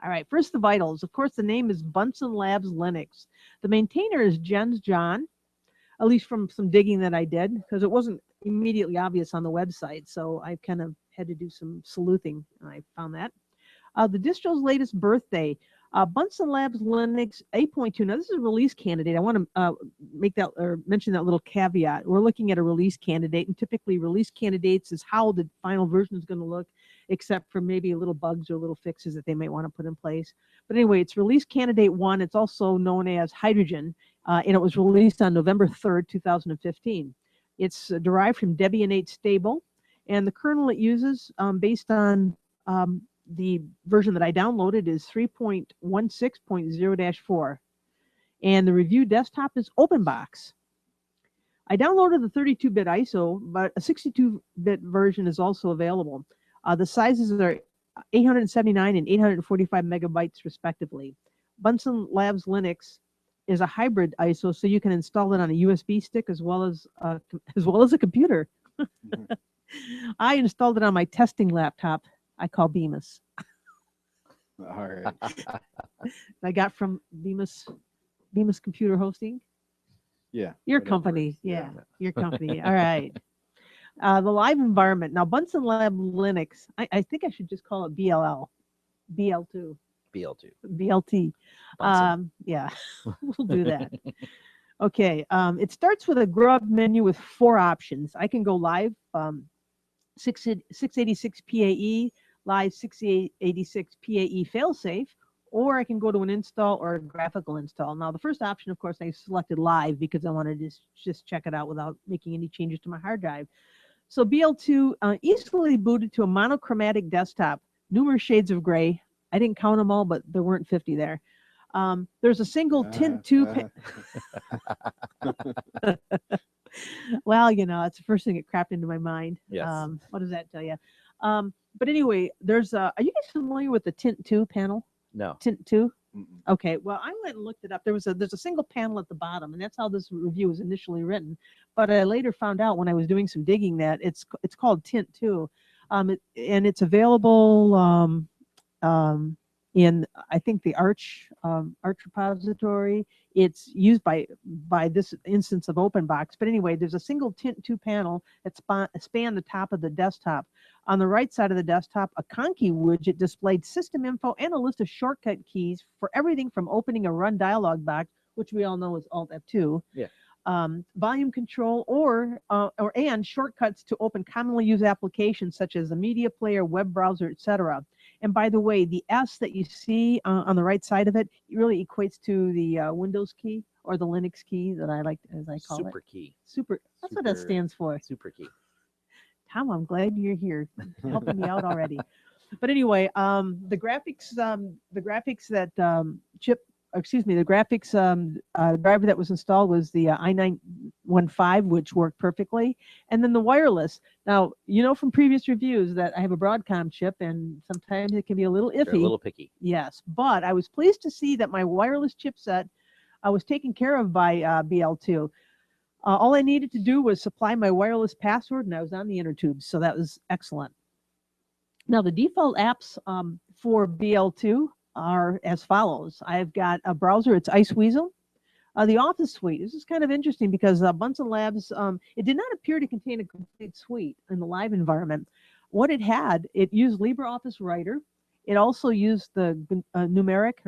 All right, first the vitals. Of course, the name is Bunsen Labs Linux. The maintainer is Jens John, at least from some digging that I did, because it wasn't immediately obvious on the website. So I kind of had to do some sleuthing, and I found that. The distro's latest birthday. Bunsen Labs Linux 8.2. Now, this is a release candidate. I want to make that or mention that little caveat. We're looking at a release candidate, and typically release candidates is how the final version is going to look, except for maybe little bugs or little fixes that they might want to put in place. But anyway, it's release candidate 1. It's also known as Hydrogen, and it was released on November 3rd, 2015. It's derived from Debian 8 stable, and the kernel it uses, based on the version that I downloaded, is 3.16.0-4. And the review desktop is OpenBox. I downloaded the 32-bit ISO, but a 62-bit version is also available. The sizes are 879 and 845 megabytes respectively. Bunsen Labs Linux is a hybrid ISO, so you can install it on a USB stick as well as a computer. I installed it on my testing laptop I call Bemis. All right. I got from Bemis Computer Hosting. Yeah. Your whatever. company. Yeah. Your company. All right. The live environment. Now, Bunsen Lab Linux, I think I should just call it BLL. BL2. BL2. BLT. Bunsen. Yeah, we'll do that. Okay. It starts with a grub menu with 4 options. I can go live 686 PAE, live 686 PAE failsafe, or I can go to an install or a graphical install. Now, the first option, of course, I selected live because I wanted to just check it out without making any changes to my hard drive. So BL2 easily booted to a monochromatic desktop, numerous shades of gray. I didn't count them all, but there weren't 50 there. There's a single tint 2. Well, that's the first thing that crapped into my mind. Yes. What does that tell you? But anyway, are you guys familiar with the tint 2 panel? No. Tint 2? Mm-mm. Okay, well, I went and looked it up. There's a single panel at the bottom, and that's how this review was initially written. But I later found out when I was doing some digging that it's called Tint 2, and it's available in, I think, the Arch repository. It's used by this instance of OpenBox. But anyway, there's a single Tint 2 panel that span the top of the desktop. On the right side of the desktop, a Conky widget displayed system info and a list of shortcut keys for everything from opening a run dialog box, which we all know is Alt F2. Yeah. Volume control and shortcuts to open commonly used applications such as the media player, web browser, etc. And by the way, the S that you see on the right side of it really equates to the Windows key or the Linux key that I like, as I call Super it. key. Super. That's what that Super. stands for. Super key. Tom, I'm glad you're here, helping me out already. But anyway, the graphics driver that was installed was the i915, which worked perfectly. And then the wireless. Now, from previous reviews that I have a Broadcom chip, and sometimes it can be a little iffy. They're a little picky. Yes, but I was pleased to see that my wireless chipset was taken care of by BL2. All I needed to do was supply my wireless password, and I was on the inner tubes, so that was excellent. Now, the default apps for BL2 are as follows. I've got a browser, it's Iceweasel. The Office suite. This is kind of interesting because Bunsen Labs, it did not appear to contain a complete suite in the live environment. What it had, it used LibreOffice Writer. It also used the numeric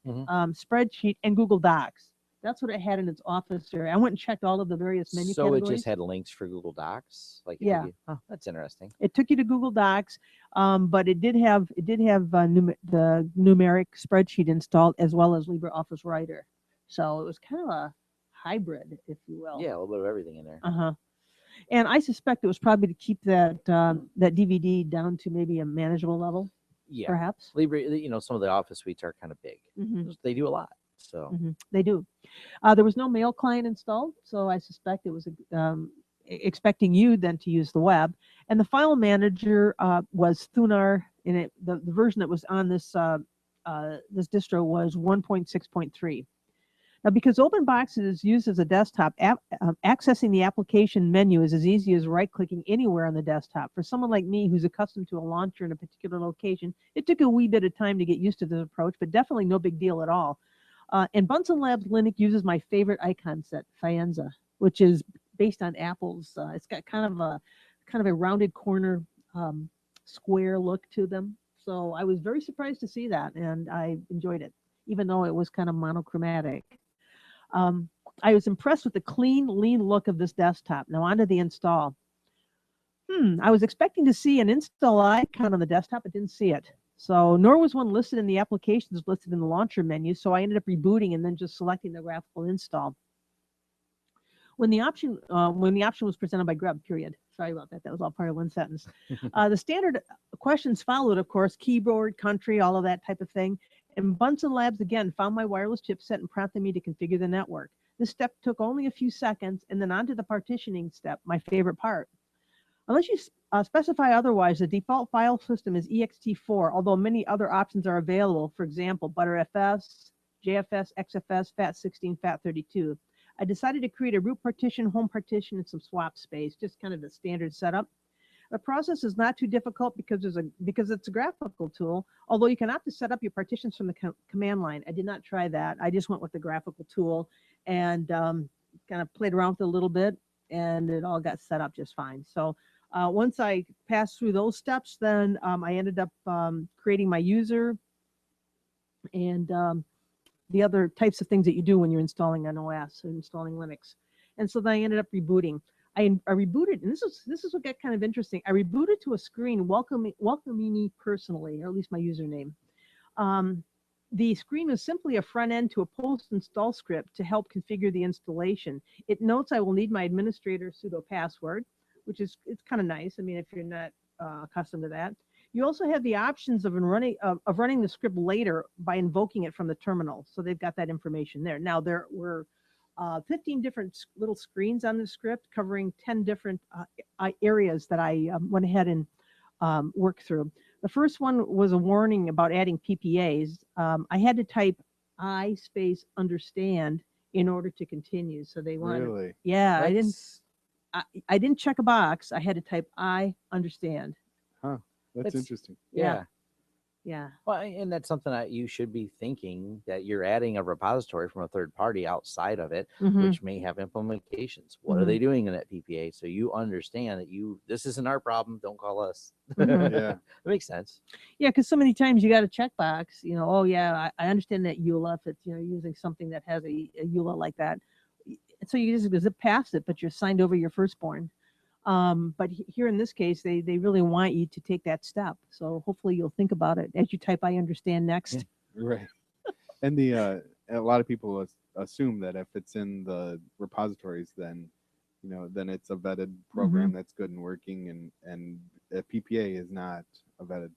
spreadsheet and Google Docs. That's what it had in its Office area. I went and checked all of the various menu So categories. it just had links for Google Docs? Yeah. Oh, that's interesting. It took you to Google Docs, but it did have the numeric spreadsheet installed as well as LibreOffice Writer. So it was kind of a hybrid, if you will. Yeah, a little bit of everything in there. And I suspect it was probably to keep that DVD down to maybe a manageable level, Yeah. perhaps. Libre, some of the Office suites are kind of big. They do a lot. So They do. There was no mail client installed, so I suspect it was expecting you then to use the web. And the file manager was Thunar, and the version that was on this distro was 1.6.3. Now, because OpenBox is used as a desktop, accessing the application menu is as easy as right-clicking anywhere on the desktop. For someone like me who's accustomed to a launcher in a particular location, it took a wee bit of time to get used to this approach, but definitely no big deal at all. And Bunsen Labs Linux uses my favorite icon set, Fienza, which is based on Apple's. It's got kind of a rounded corner, square look to them. So I was very surprised to see that, and I enjoyed it, even though it was kind of monochromatic. Um, I was impressed with the clean, lean look of this desktop. Now onto the install. I was expecting to see an install icon on the desktop, but didn't see it. So nor was one listed in the applications listed in the launcher menu. So I ended up rebooting and then just selecting the graphical install. When the option was presented by Grub, period. Sorry about that. That was all part of one sentence. The standard questions followed, of course, keyboard, country, all of that type of thing. And Bunsen Labs again found my wireless chipset and prompted me to configure the network. This step took only a few seconds, and then onto the partitioning step, my favorite part. Unless you specify otherwise, the default file system is ext4, although many other options are available. For example, ButterFS, JFS, XFS, FAT16, FAT32. I decided to create a root partition, home partition, and some swap space, just kind of the standard setup. The process is not too difficult because it's a graphical tool, although you can opt to set up your partitions from the command line. I did not try that. I just went with the graphical tool and kind of played around with it a little bit, and it all got set up just fine. So once I passed through those steps, then I ended up creating my user and the other types of things that you do when you're installing an OS and installing Linux. And so then I ended up rebooting. I rebooted, and this is what got kind of interesting. I rebooted to a screen welcoming me personally, or at least my username. The screen is simply a front end to a post-install script to help configure the installation. It notes I will need my administrator sudo password, which is it's kind of nice. I mean, if you're not accustomed to that. You also have the options of running the script later by invoking it from the terminal. So they've got that information there. Now there were 15 different little screens on the script covering 10 different areas that I went ahead and worked through. The first one was a warning about adding PPAs. I had to type I space understand in order to continue. So they wanted, Really? yeah, That's- I didn't check a box. I had to type I understand. Huh. That's interesting. Yeah. Yeah. Well, and that's something that you should be thinking, that you're adding a repository from a third party outside of it, Mhm. which may have implications. What are they doing in that PPA? So you understand that this isn't our problem. Don't call us. Mhm. Yeah. That makes sense. Yeah, because so many times you got a checkbox, oh yeah, I understand that EULA, if it's using something that has a EULA like that. So you just zip past it, but you're signed over your firstborn. But here in this case, they really want you to take that step. So hopefully you'll think about it as you type I understand next. Right. And a lot of people assume that if it's in the repositories, then then it's a vetted program that's good and working, and a PPA is not a vetted.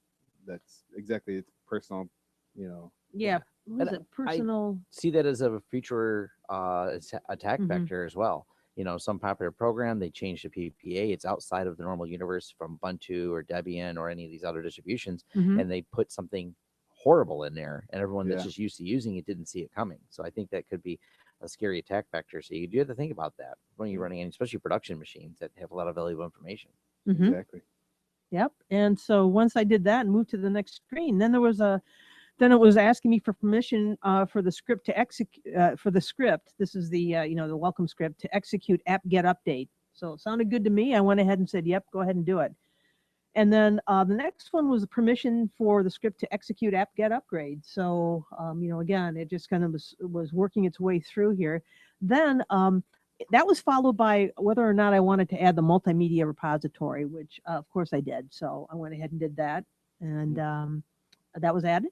That's exactly, it's personal, Yeah. What is And it? Personal. See that as a future attack Mhm. vector as well. Some popular program, they change the PPA. It's outside of the normal universe from Ubuntu or Debian or any of these other distributions, Mhm. and they put something horrible in there, and everyone that's Yeah. just used to using it didn't see it coming. So I think that could be a scary attack vector. So you do have to think about that when you're running, especially production machines that have a lot of valuable information. Mhm. Exactly. Yep. And so once I did that and moved to the next screen, then it was asking me for permission for the script to execute for the script. This is the the welcome script to execute apt-get update. So it sounded good to me. I went ahead and said, yep, go ahead and do it. And then the next one was a permission for the script to execute apt-get upgrade. So again, it just kind of was working its way through here. Then that was followed by whether or not I wanted to add the multimedia repository, which of course I did. So I went ahead and did that, and that was added.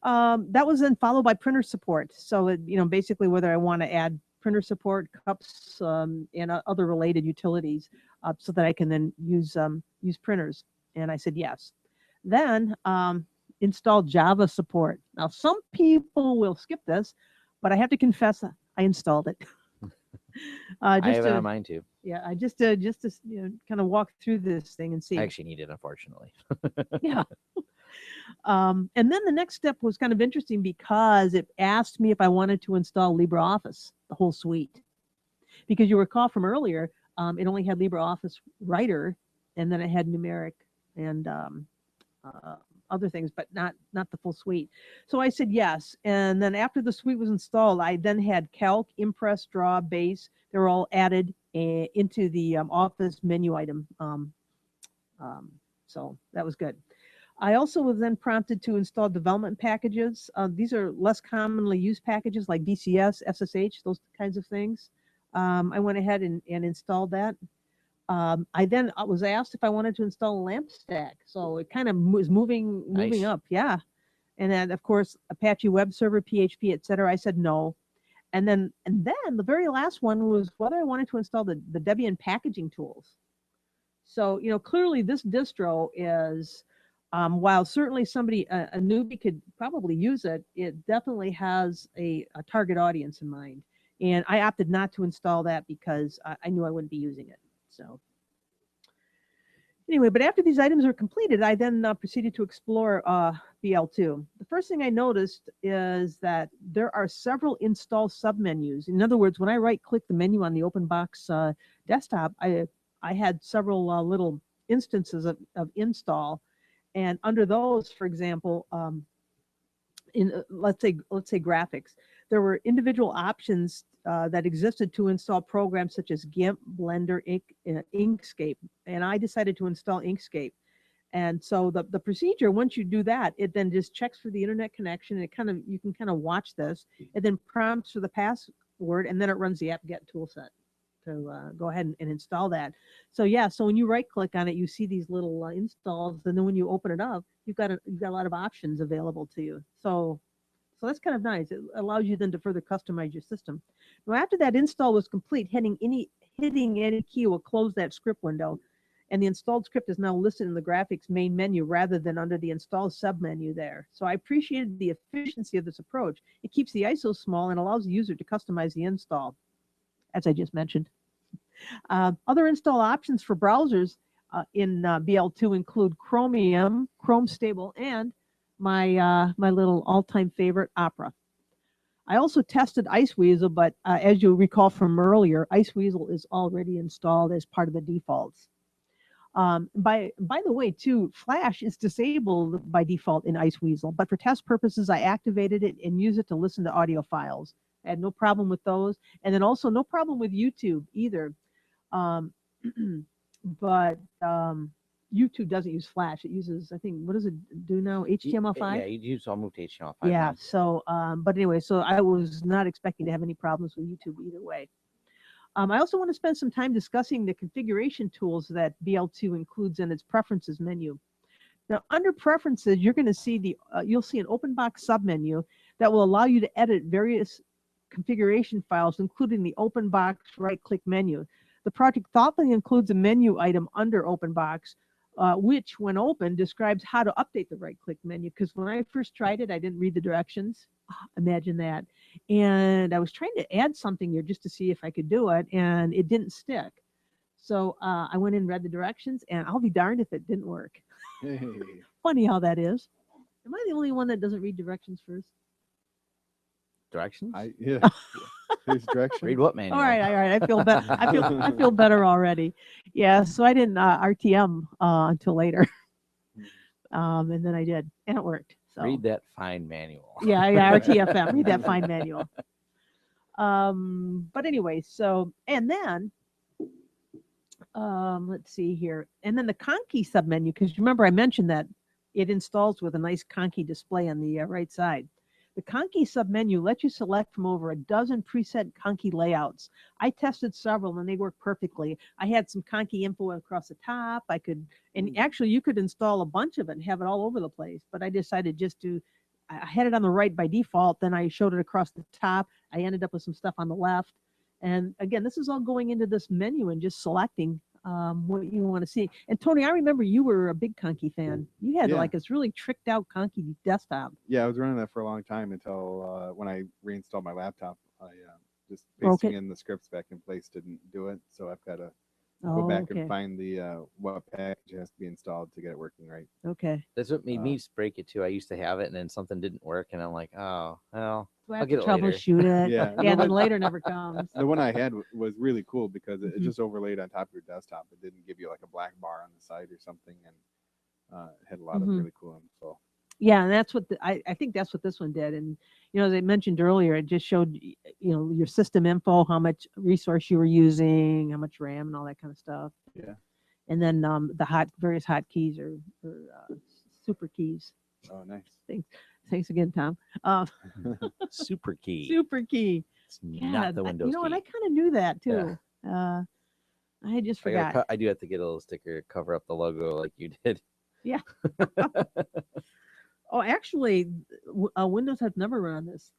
That was then followed by printer support. So basically whether I want to add printer support, cups, and other related utilities, so that I can then use printers. And I said yes. Then install Java support. Now some people will skip this, but I have to confess I installed it. I have it on mine too. Yeah, I just to kind of walk through this thing and see. I actually need it, unfortunately. Yeah. And then the next step was kind of interesting because it asked me if I wanted to install LibreOffice, the whole suite. Because you recall from earlier, it only had LibreOffice Writer, and then it had numeric and other things, but not the full suite. So I said yes. And then after the suite was installed, I then had Calc, Impress, Draw, Base. They were all added into the Office menu item. So that was good. I also was then prompted to install development packages. These are less commonly used packages like DCS, SSH, those kinds of things. I went ahead and installed that. I then was asked if I wanted to install a lamp stack. So it kind of was moving Nice. up. Yeah. And then, of course, Apache Web Server, PHP, et cetera. I said no. And then the very last one was whether I wanted to install the Debian packaging tools. So, clearly this distro is, while certainly somebody, a newbie could probably use it, it definitely has a target audience in mind. And I opted not to install that because I knew I wouldn't be using it. So anyway, but after these items are completed, I then proceeded to explore BL2. The first thing I noticed is that there are several install submenus. In other words, when I right-click the menu on the OpenBox desktop, I had several little instances of install, and under those, for example, in let's say graphics, there were individual options that existed to install programs such as GIMP, Blender, Inkscape, and I decided to install Inkscape. And so the procedure, once you do that, it then just checks for the internet connection. And you can kind of watch this. It then prompts for the password, and then it runs the apt-get toolset to go ahead and install that. So yeah, so when you right-click on it, you see these little installs, and then when you open it up, you've got a lot of options available to you. So that's kind of nice. It allows you then to further customize your system. Now, after that install was complete, hitting any key will close that script window, and the installed script is now listed in the graphics main menu rather than under the install submenu there. So I appreciated the efficiency of this approach. It keeps the ISO small and allows the user to customize the install, as I just mentioned. Other install options for browsers in BL2 include Chromium, Chrome Stable, and my little all-time favorite, Opera. I also tested Iceweasel, but as you recall from earlier, Iceweasel is already installed as part of the defaults. By the way, too, Flash is disabled by default in Iceweasel, but for test purposes, I activated it and use it to listen to audio files. I had no problem with those, and then also no problem with YouTube either. But YouTube doesn't use Flash. It uses, I think, what does it do now? HTML5? Yeah, I'll move to HTML5. Yeah, now. so, but anyway, so I was not expecting to have any problems with YouTube either way. I also want to spend some time discussing the configuration tools that BL2 includes in its preferences menu. Now, under preferences, you're going to see you'll see an OpenBox submenu that will allow you to edit various configuration files, including the OpenBox right-click menu. The project thoughtfully includes a menu item under OpenBox, which, when open, describes how to update the right-click menu. Because when I first tried it, I didn't read the directions. Imagine that. And I was trying to add something here just to see if I could do it, and it didn't stick. So I went in and read the directions, and I'll be darned if it didn't work. Hey. Funny how that is. Am I the only one that doesn't read directions first? Directions? Yeah. There's directions. Read what manual? All right. I feel better. I feel better already. Yeah. So I didn't RTM until later, and then I did, and it worked. So Read that fine manual. yeah, RTFM. Read that fine manual. But anyway, so and then let's see here, and then the Conky submenu, because remember I mentioned that it installs with a nice Conky display on the right side. The Conky submenu lets you select from over a dozen preset Conky layouts. I tested several and they work perfectly. I had some Conky info across the top. And actually you could install a bunch of it and have it all over the place. But I decided I had it on the right by default. Then I showed it across the top. I ended up with some stuff on the left. And again, this is all going into this menu and just selecting what you want to see. And Tony, I remember you were a big Conky fan. You had like this really tricked out Conky desktop. Yeah, I was running that for a long time until when I reinstalled my laptop. I just pasting in the scripts back in place didn't do it. So I've got to go back and find the what package has to be installed to get it working right. Okay. That's what made me break it too. I used to have it and then something didn't work and I'm like, oh, well, I'll get it later. Troubleshoot it. Yeah. And then later never comes. The one I had was really cool because it just overlaid on top of your desktop. It didn't give you like a black bar on the side or something, and it had a lot of really cool info. Yeah, and that's what I think that's what this one did. And as I mentioned earlier, it just showed your system info, how much resource you were using, how much RAM, and all that kind of stuff. Yeah. And then the various hotkeys or super keys. Oh, nice. Thanks again, Tom. Super key. Super key. It's Yeah, not the Windows and I key. kind of knew that too. I had just forgot. I do have to get a little sticker, cover up the logo like you did. Yeah. Oh, actually, Windows has never run on this.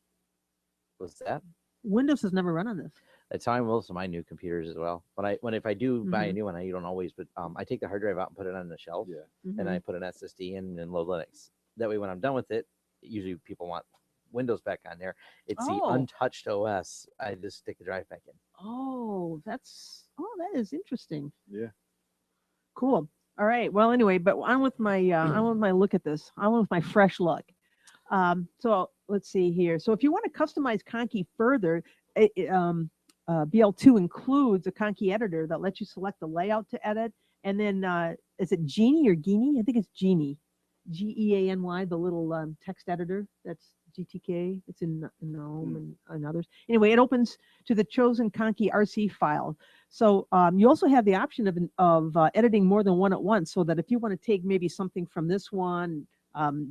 What's that? Windows has never run on this. That's how I most of my new computers as well. If I do buy a Mhm. new one, I don't always, but I take the hard drive out and put it on the shelf, Yeah. and I put an SSD in and load Linux. That way, when I'm done with it, usually people want Windows back on there. It's the Oh. untouched OS. I just stick the drive back in. Oh, that is interesting. Yeah. Cool. All right. Well, anyway, but on with my look at this. On with my fresh look. So let's see here. So if you want to customize Conky further, BL2 includes a Conky editor that lets you select the layout to edit. And then is it Genie or Genie? I think it's Genie. Geany, the little text editor that's GTK. It's in GNOME and others. Anyway, it opens to the chosen Conky RC file. So you also have the option of editing more than one at once, so that if you want to take maybe something from this one,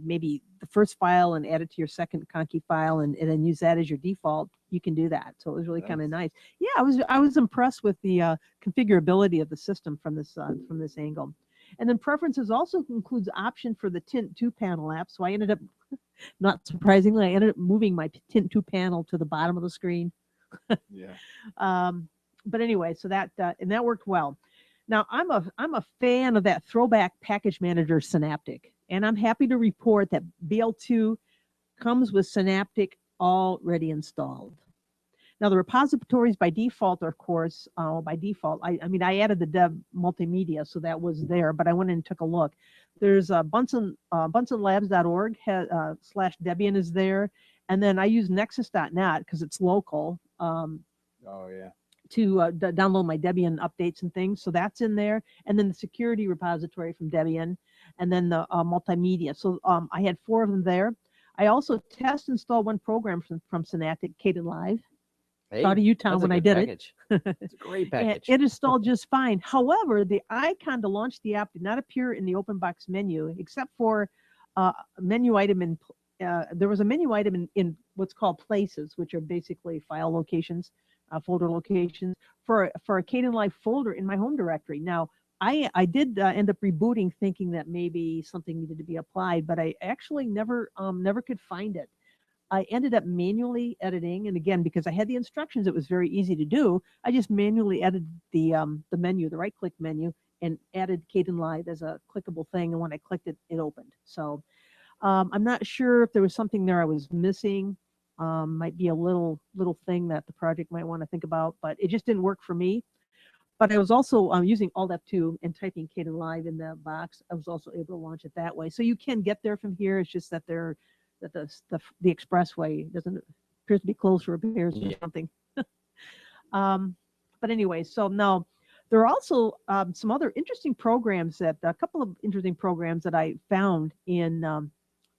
maybe the first file, and add it to your second Conky file, and then use that as your default, you can do that. So it was really kind of nice. Yeah, I was impressed with the configurability of the system from this angle. And then preferences also includes option for the Tint 2 panel app. So I ended up, not surprisingly, I ended up moving my Tint 2 panel to the bottom of the screen. Yeah. But anyway, so that and that worked well. Now I'm a fan of that throwback package manager Synaptic, and I'm happy to report that BL2 comes with Synaptic already installed. Now the repositories by default, of course, by default, I mean, I added the dev multimedia, so that was there, but I went in and took a look. There's bunsonlabs.org /Debian is there, and then I use nexus.net because it's local. Oh yeah. To download my Debian updates and things, so that's in there, and then the security repository from Debian, and then the multimedia. So I had 4 of them there. I also test installed one program from Synaptic, Kdenlive. Hey, Thought of you, Tom, when I did package. It's a great package. it installed just fine. However, the icon to launch the app did not appear in the open box menu, except for a menu item in. There was a menu item in what's called places, which are basically file locations, folder locations for a Kdenlive folder in my home directory. Now, I did end up rebooting, thinking that maybe something needed to be applied, but I actually never could find it. I ended up manually editing, and again, because I had the instructions, it was very easy to do. I just manually edited the menu, the right-click menu, and added Kdenlive as a clickable thing. And when I clicked it, it opened. So I'm not sure if there was something there I was missing. Might be a little thing that the project might want to think about, but it just didn't work for me. But I was also using Alt F2 and typing Kdenlive in the box. I was also able to launch it that way. So you can get there from here. It's just that the expressway doesn't appears to be closed for repairs or something. But anyway, so now there are also some other interesting programs a couple of interesting programs that I found in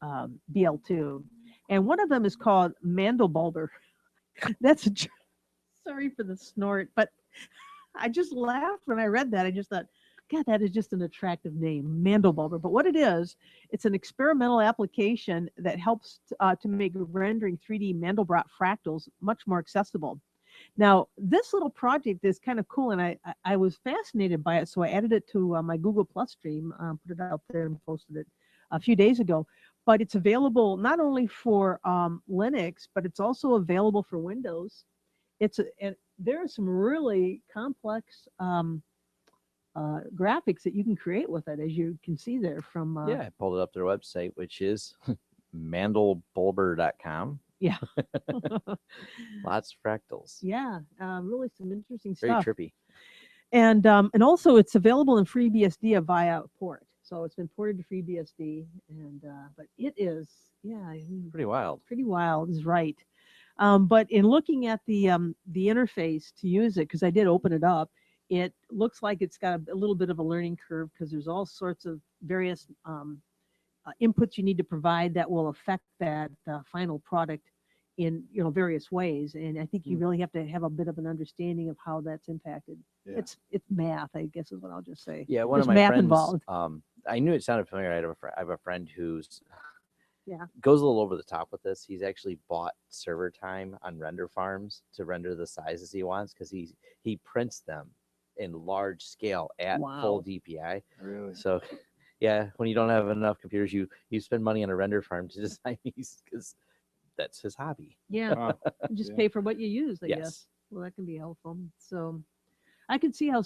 BL2, and one of them is called Mandelbulber. That's sorry for the snort, but I just laughed when I read that. I just thought, God, that is just an attractive name, Mandelbulber. But what it is, it's an experimental application that helps to make rendering 3D Mandelbrot fractals much more accessible. Now, this little project is kind of cool, and I was fascinated by it, so I added it to my Google Plus stream, put it out there and posted it a few days ago. But it's available not only for Linux, but it's also available for Windows. And there are some really complex graphics that you can create with it, as you can see there from. Yeah, I pulled it up their website, which is mandelbulber.com. Yeah. Lots of fractals. Yeah, really some interesting Very stuff. trippy. And also it's available in FreeBSD via port. So it's been ported to FreeBSD, and but it is Pretty wild. Pretty wild is right. But in looking at the interface to use it, because I did open it up, it looks like it's got a little bit of a learning curve, because there's all sorts of various inputs you need to provide that will affect that final product in various ways. And I think you really have to have a bit of an understanding of how that's impacted. Yeah. It's math, I guess is what I'll just say. Yeah, one There's of my math friends involved. I knew it sounded familiar. I have a friend who's Yeah. goes a little over the top with this. He's actually bought server time on render farms to render the sizes he wants because he prints them in large scale at full Wow. DPI. Really? So, yeah, when you don't have enough computers, you spend money on a render farm to design these because that's his hobby. Yeah. Wow. Just Yeah. pay for what you use, I guess. Yes. Well, that can be helpful. So I could see how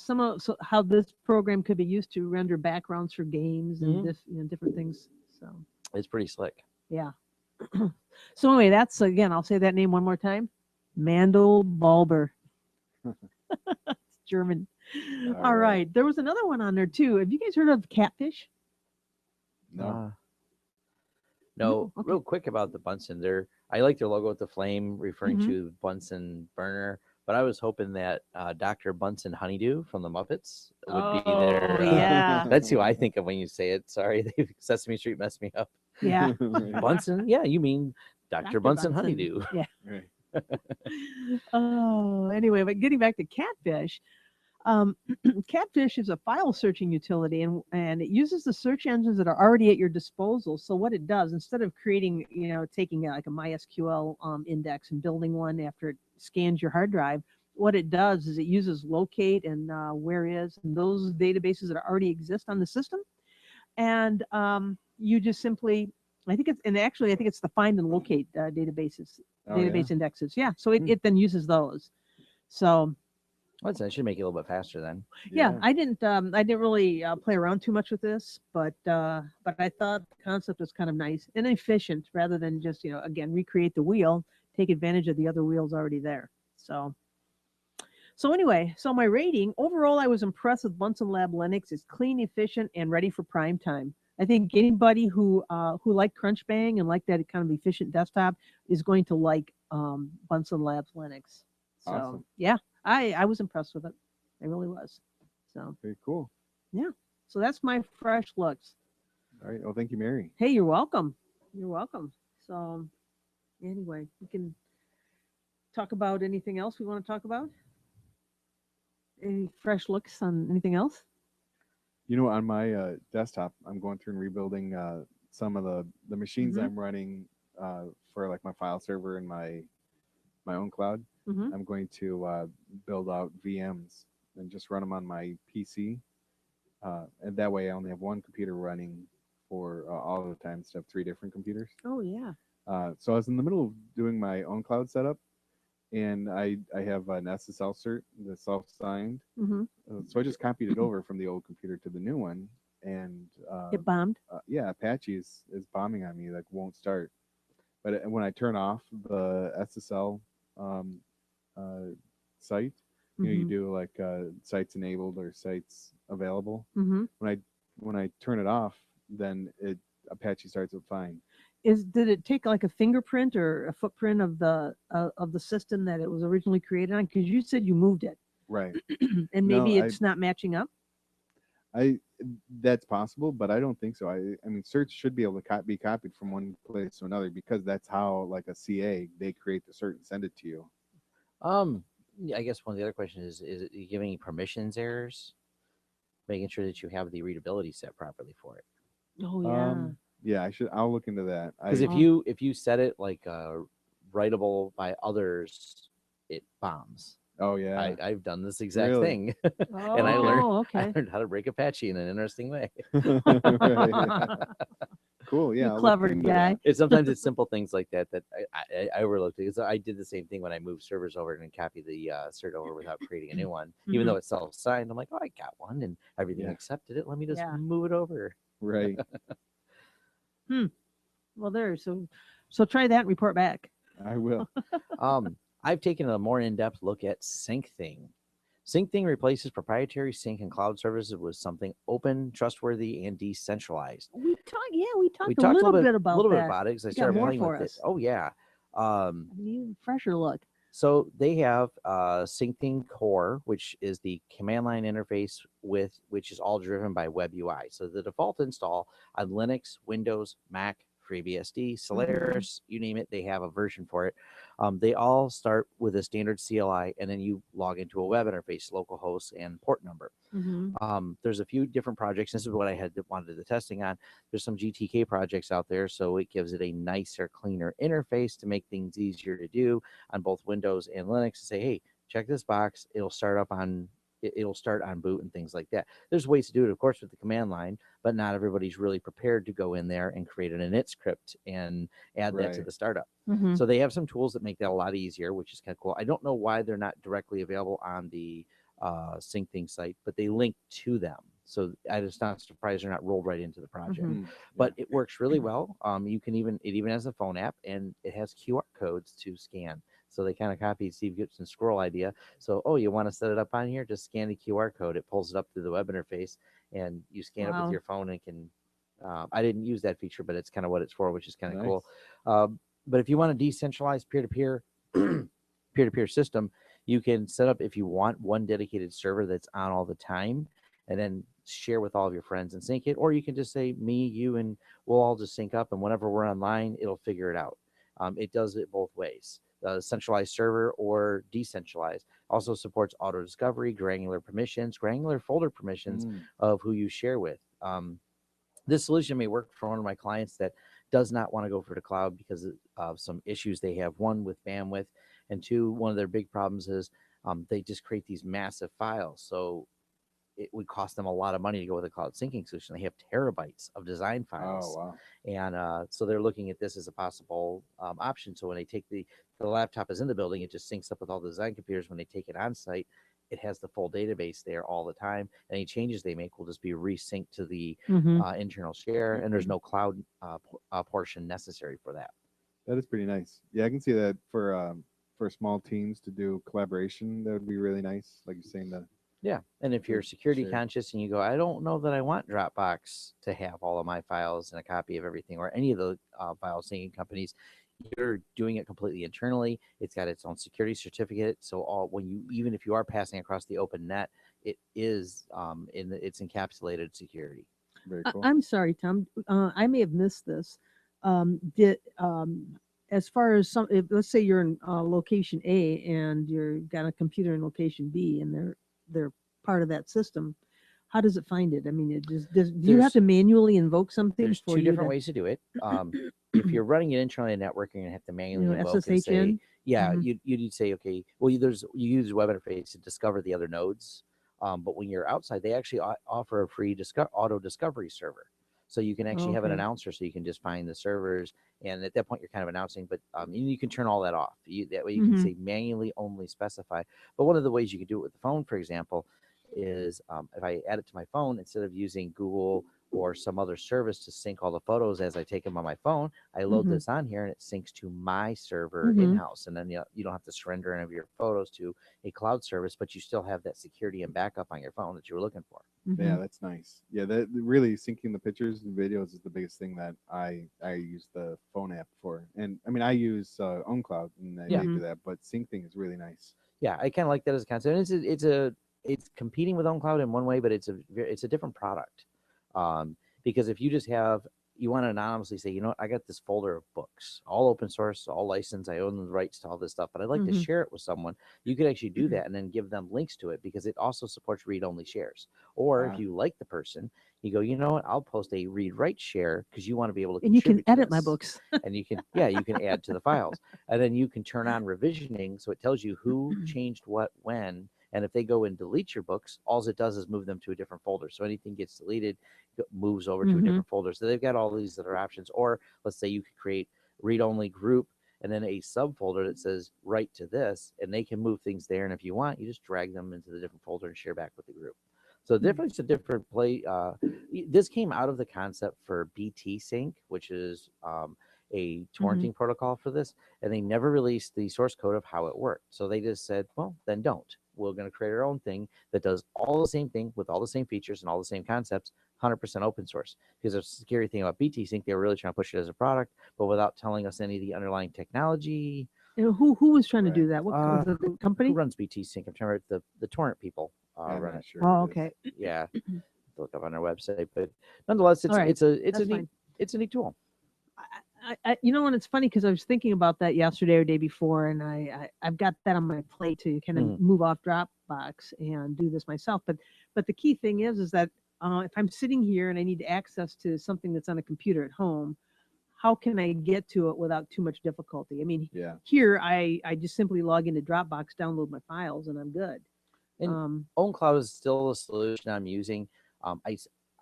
how this program could be used to render backgrounds for games and different things. So It's pretty slick. yeah. So anyway, that's again. I'll say that name one more time. Mandelbalber. It's German. All right. There was another one on there too. Have you guys heard of Catfish? No. No, okay. real quick about the Bunsen. I like their logo with the flame, referring Mhm. to Bunsen burner. But I was hoping that Dr. Bunsen Honeydew from the Muppets would be there. Oh, yeah. That's who I think of when you say it. Sorry, Sesame Street messed me up. Yeah. Bunsen? Yeah, you mean Dr. Bunsen Honeydew. Yeah. Right. Oh, anyway, but getting back to Catfish, Catfish is a file searching utility, and it uses the search engines that are already at your disposal. So what it does, instead of creating, taking like a MySQL index and building one after it scans your hard drive, what it does is it uses locate and where is, and those databases that already exist on the system, and you just simply, I think it's the find and locate databases, Oh, database indexes. Yeah, so it then uses those. So That should make it a little bit faster then. yeah, I didn't really play around too much with this, but I thought the concept was kind of nice and efficient rather than just again recreate the wheel, take advantage of the other wheels already there. So anyway, so my rating overall, I was impressed with Bunsen Lab Linux. It's clean, efficient, and ready for prime time. I think anybody who liked Crunch Bang and liked that kind of efficient desktop is going to like Bunsen Labs Linux. So Awesome. yeah, I was impressed with it. I really was. So Very cool. yeah. So that's my fresh looks. All right. Well, thank you, Mary. Hey, you're welcome. You're welcome. So anyway, we can talk about anything else we want to talk about. Any fresh looks on anything else? On my desktop, I'm going through and rebuilding some of the machines Mhm. I'm running for like my file server and my own cloud. Mm-hmm. I'm going to build out VMs and just run them on my PC, and that way I only have one computer running for all the time instead of 3 different computers. Oh yeah. So I was in the middle of doing my own cloud setup, and I have an SSL cert that's self-signed. Mm-hmm. So I just copied it over from the old computer to the new one, and It bombed. yeah, Apache is bombing on me, like won't start. But when I turn off the SSL site, you do like sites enabled or sites available. Mm-hmm. When I turn it off, then Apache starts with fine. Did it take like a fingerprint or a footprint of the system that it was originally created on? Because you said you moved it, Right. and maybe No, it's not matching up. That's possible, but I don't think so. I mean, certs should be able to be copied from one place to another because that's how, like a CA, they create the cert and send it to you. Yeah, I guess one of the other questions is it giving permissions errors, making sure that you have the readability set properly for it. Oh yeah. Yeah, I'll look into that. Because if you set it like writable by others, it bombs. Oh yeah. I've done this exact Really? thing, Oh, and I okay. learned how to break Apache in an interesting way. Right. Cool. Yeah. You I'll look clever into guy. that. Sometimes it's simple things like that I overlooked. Because I did the same thing when I moved servers over and copied the cert over without creating a new one. Even though it's self-signed, I'm like, oh, I got one and everything Yeah. accepted it. Let me just Yeah. move it over. Right. Well, there. So try that and report back. I will. I've taken a more in-depth look at SyncThing. SyncThing replaces proprietary sync and cloud services with something open, trustworthy, and decentralized. We talked We a talked little bit about bit that. about it because I You got started more playing for with us. it. Oh yeah. I need a fresher look. So they have SyncThing Core, which is the command line interface which is all driven by Web UI. So the default install on Linux, Windows, Mac, FreeBSD, Solaris, you name it, they have a version for it. They all start with a standard CLI, and then you log into a web interface, localhost, and port number. There's a few different projects. This is what I wanted the testing on. There's some GTK projects out there, so it gives it a nicer, cleaner interface to make things easier to do on both Windows and Linux. To say, hey, check this box. It'll start on boot and things like that. There's ways to do it, of course, with the command line, but not everybody's really prepared to go in there and create an init script and add that to the startup. So they have some tools that make that a lot easier, which is kind of cool. I don't know why they're not directly available on the Sync Things site, but they link to them. So I'm just not surprised they're not rolled right into the project. But it works really well. It even has a phone app, and it has QR codes to scan. So they kind of copied Steve Gibson's scroll idea. So, you want to set it up on here? Just scan the QR code. It pulls it up through the web interface, and you scan it with your phone and can. I didn't use that feature, but it's kind of what it's for, which is kind of cool. But if you want a decentralized peer-to-peer system, you can set up, if you want, one dedicated server that's on all the time, and then share with all of your friends and sync it. Or you can just say, me, you, and we'll all just sync up, and whenever we're online, it'll figure it out. It does it both ways. Centralized server or decentralized. Also supports auto discovery, granular permissions, granular folder permissions of who you share with. This solution may work for one of my clients that does not want to go for the cloud because of some issues they have. One, with bandwidth, and two, one of their big problems is they just create these massive files. So it would cost them a lot of money to go with a cloud syncing solution. They have terabytes of design files. Oh, wow. And so they're looking at this as a possible option. So when they take the laptop is in the building, it just syncs up with all the design computers. When they take it on site, it has the full database there all the time. Any changes they make will just be resynced to the internal share, and there's no cloud portion necessary for that. That is pretty nice. Yeah, I can see that for small teams to do collaboration. That would be really nice. Like you're saying, that. Yeah, and if you're security conscious and you go, I don't know that I want Dropbox to have all of my files and a copy of everything, or any of the file syncing companies, you're doing it completely internally. It's got its own security certificate. So even if you are passing across the open net, it is it's encapsulated security. Very cool. I'm sorry, Tom. I may have missed this. As far as let's say you're in location A and you've got a computer in location B, and they're part of that system, how does it find it? I mean, do you have to manually invoke something? There's two different ways to do it. If you're running it internally in network, you're gonna have to manually invoke and say, you'd say, okay, well, you use web interface to discover the other nodes. But when you're outside, they actually offer a free auto discovery server. So you can actually have an announcer, so you can just find the servers, and at that point you're kind of announcing. But you can turn all that off. That way you can say manually only specify. But one of the ways you can do it with the phone, for example, is if I add it to my phone, instead of using Google or some other service to sync all the photos as I take them on my phone, I load this on here and it syncs to my server in-house. And then you don't have to surrender any of your photos to a cloud service, but you still have that security and backup on your phone that you were looking for. Yeah, that's nice. Yeah, that really syncing the pictures and videos is the biggest thing that I use the phone app for. And I mean, I use OwnCloud, and they do that, but syncing is really nice. Yeah, I kind of like that as a concept. It's competing with OwnCloud in one way, but it's a different product. Because if you just you want to anonymously say, you know what, I got this folder of books, all open source, all licensed, I own the rights to all this stuff, but I'd like to share it with someone. You could actually do that and then give them links to it, because it also supports read-only shares. Or if you like the person, you go, you know what, I'll post a read-write share, because you want to be able to and you can contribute to edit my this. books. And you can add to the files, and then you can turn on revisioning, so it tells you who changed what when. And if they go and delete your books, all it does is move them to a different folder. So anything gets deleted, moves over to a different folder. So they've got all these other options. Or let's say you could create read-only group and then a subfolder that says write to this, and they can move things there. And if you want, you just drag them into the different folder and share back with the group. So it's a different play. This came out of the concept for BT Sync, which is a torrenting protocol for this, and they never released the source code of how it worked. So they just said, well, then don't. We're going to create our own thing that does all the same thing with all the same features and all the same concepts, 100% open source. Because the scary thing about BT Sync, they were really trying to push it as a product, but without telling us any of the underlying technology. You know, who was trying to do that? What was the company? Who runs BT Sync? I'm trying to remember the torrent people run it. Sure okay. Yeah, look up on their website, but nonetheless, it's a neat tool. you know, and it's funny because I was thinking about that yesterday or day before, and I've got that on my plate to kind of Mhm. move off Dropbox and do this myself. But the key thing is that if I'm sitting here and I need access to something that's on a computer at home, how can I get to it without too much difficulty? I mean, Yeah. here I just simply log into Dropbox, download my files, and I'm good. And Um, OwnCloud is still a solution I'm using.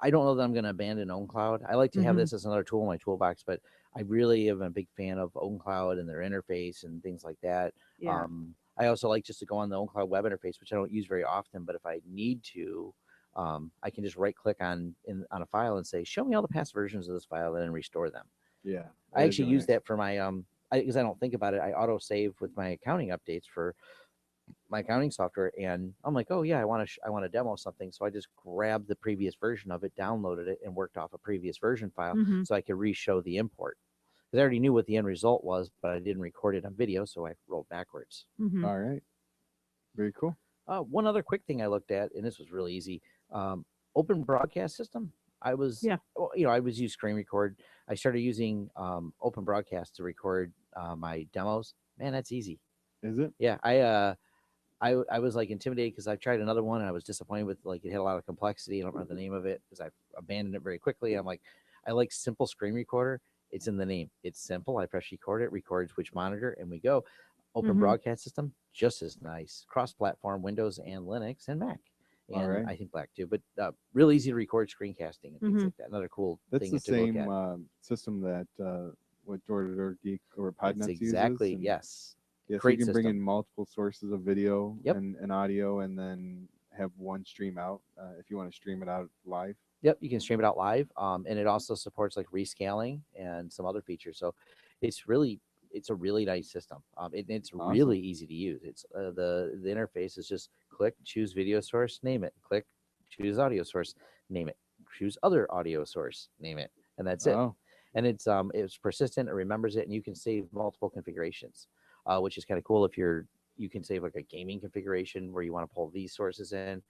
I don't know that I'm going to abandon OwnCloud. I like to have Mhm. this as another tool in my toolbox, but I really am a big fan of OwnCloud and their interface and things like that. yeah. I also like just to go on the OwnCloud web interface, which I don't use very often, but if I need to, I can just right click on a file and say, show me all the past versions of this file and then restore them. Yeah. I that is actually really use nice. that for my because I don't think about it. I auto save with my accounting updates for my accounting software, and I'm like, oh yeah, I want to demo something, so I just grabbed the previous version of it, downloaded it, and worked off a previous version file Hmm. so I could re-show the import. Because I already knew what the end result was, but I didn't record it on video, so I rolled backwards. Hmm. All right. Very cool. One other quick thing I looked at, and this was really easy. Open broadcast system. I was, Yeah. well, I was using screen record. I started using open broadcast to record my demos. Man, that's easy. Is it? Yeah, I was like intimidated because I tried another one and I was disappointed with like it had a lot of complexity. I don't remember the name of it because I abandoned it very quickly. I'm like, I like simple screen recorder. It's in the name. It's simple. I press record, it records which monitor, and we go. Open Mhm. broadcast system, just as nice. Cross-platform, Windows and Linux and Mac, All and right. I think Black too. But real easy to record screencasting and things Mhm. like that. Another cool That's thing the to look same at. system that what Door to Door Geek or That's Podnuts exactly uses. And, yes. yeah, so you Great can bring system. in multiple sources of video Yep. and audio, and then have one stream out if you want to stream it out live. Yep, you can stream it out live, and it also supports like rescaling and some other features. So it's a really nice system. It's Awesome. really easy to use. It's the interface is just click, choose video source, name it. Click, choose audio source, name it. Choose other audio source, name it, and that's it. Oh, And it's persistent. It remembers it, and you can save multiple configurations, which is kind of cool. If you can save like a gaming configuration where you want to pull these sources in,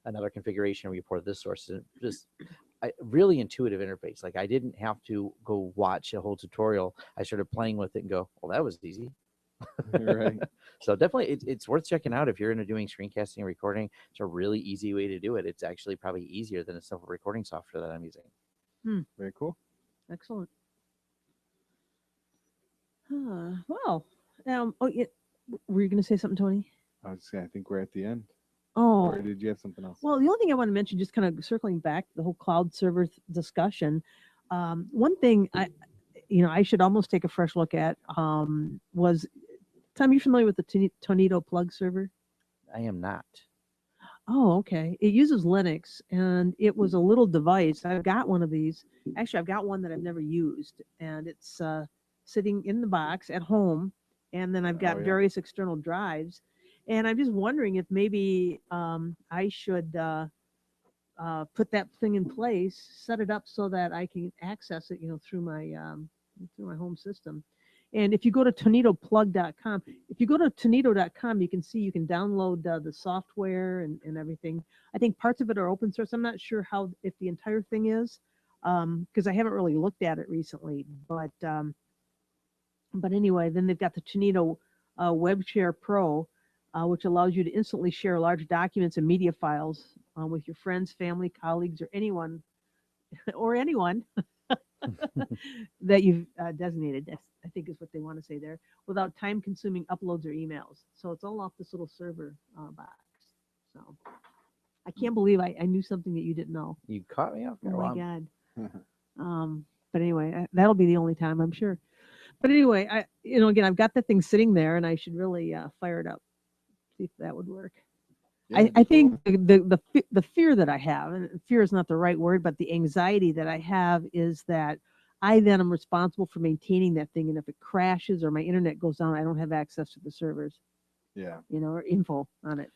another configuration where you pour this source in. Just really intuitive interface. Like I didn't have to go watch a whole tutorial. I started playing with it and go, well, that was easy. right. So definitely, it's worth checking out if you're into doing screencasting and recording. It's a really easy way to do it. It's actually probably easier than a simple recording software that I'm using. Very cool. Excellent. Well, oh, yeah, were you going to say something, Tony? I was saying, I think we're at the end. Oh, Or did you have something else? well, the only thing I want to mention, just kind of circling back to the whole cloud server discussion. One thing I should almost take a fresh look at was, Tom, you familiar with the Tornado plug server? I am not. Oh, okay. It uses Linux, and it was a little device. I've got one of these. Actually, I've got one that I've never used, and it's sitting in the box at home. And then I've got Oh, yeah. various external drives. And I'm just wondering if maybe I should put that thing in place, set it up so that I can access it, through my home system. And if you go to tornadoplug.com, if you go to tornado.com, you can see you can download the software and everything. I think parts of it are open source. I'm not sure if the entire thing is, because I haven't really looked at it recently. But anyway, then they've got the Tornado Web Share Pro, which allows you to instantly share large documents and media files with your friends, family, colleagues, or anyone that you've designated. That's, I think, is what they want to say there, without time-consuming uploads or emails. So it's all off this little server box. So I can't believe I knew something that you didn't know. You caught me off Oh guard. my God. But anyway, that'll be the only time, I'm sure. But anyway, again, I've got the thing sitting there, and I should really fire it up, see if that would work. Yeah, I think the fear that I have, and fear is not the right word, but the anxiety that I have is that I then am responsible for maintaining that thing, and if it crashes or my internet goes down, I don't have access to the servers, yeah. or info on it.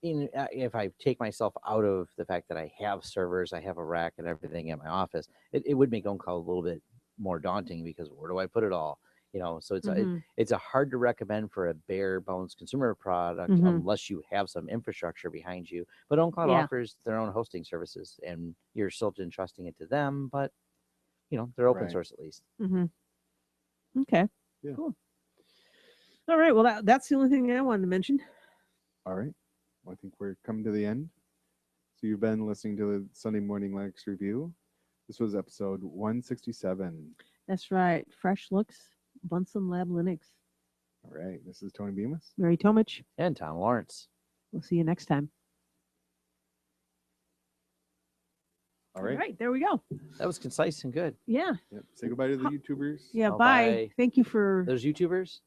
If I take myself out of the fact that I have servers, I have a rack and everything at my office, it would make OnCloud a little bit more daunting because where do I put it all? So it's a hard to recommend for a bare bones consumer product unless you have some infrastructure behind you. But OnCloud offers their own hosting services, and you're still entrusting it to them. But they're open Right. source at least. Mm-hmm. Okay. Yeah. Cool. All right. Well, that's the only thing I wanted to mention. All right. Well, I think we're coming to the end. So you've been listening to the Sunday Morning Linux Review. This was episode 167. That's right. Fresh looks, Bunsen Lab Linux. All right. This is Tony Bemis. Mary Tomich. And Tom Lawrence. We'll see you next time. All right. All right. There we go. That was concise and good. Yeah. Yep. Say goodbye to the YouTubers. Yeah. Oh, Bye. bye. Thank you for. There's YouTubers.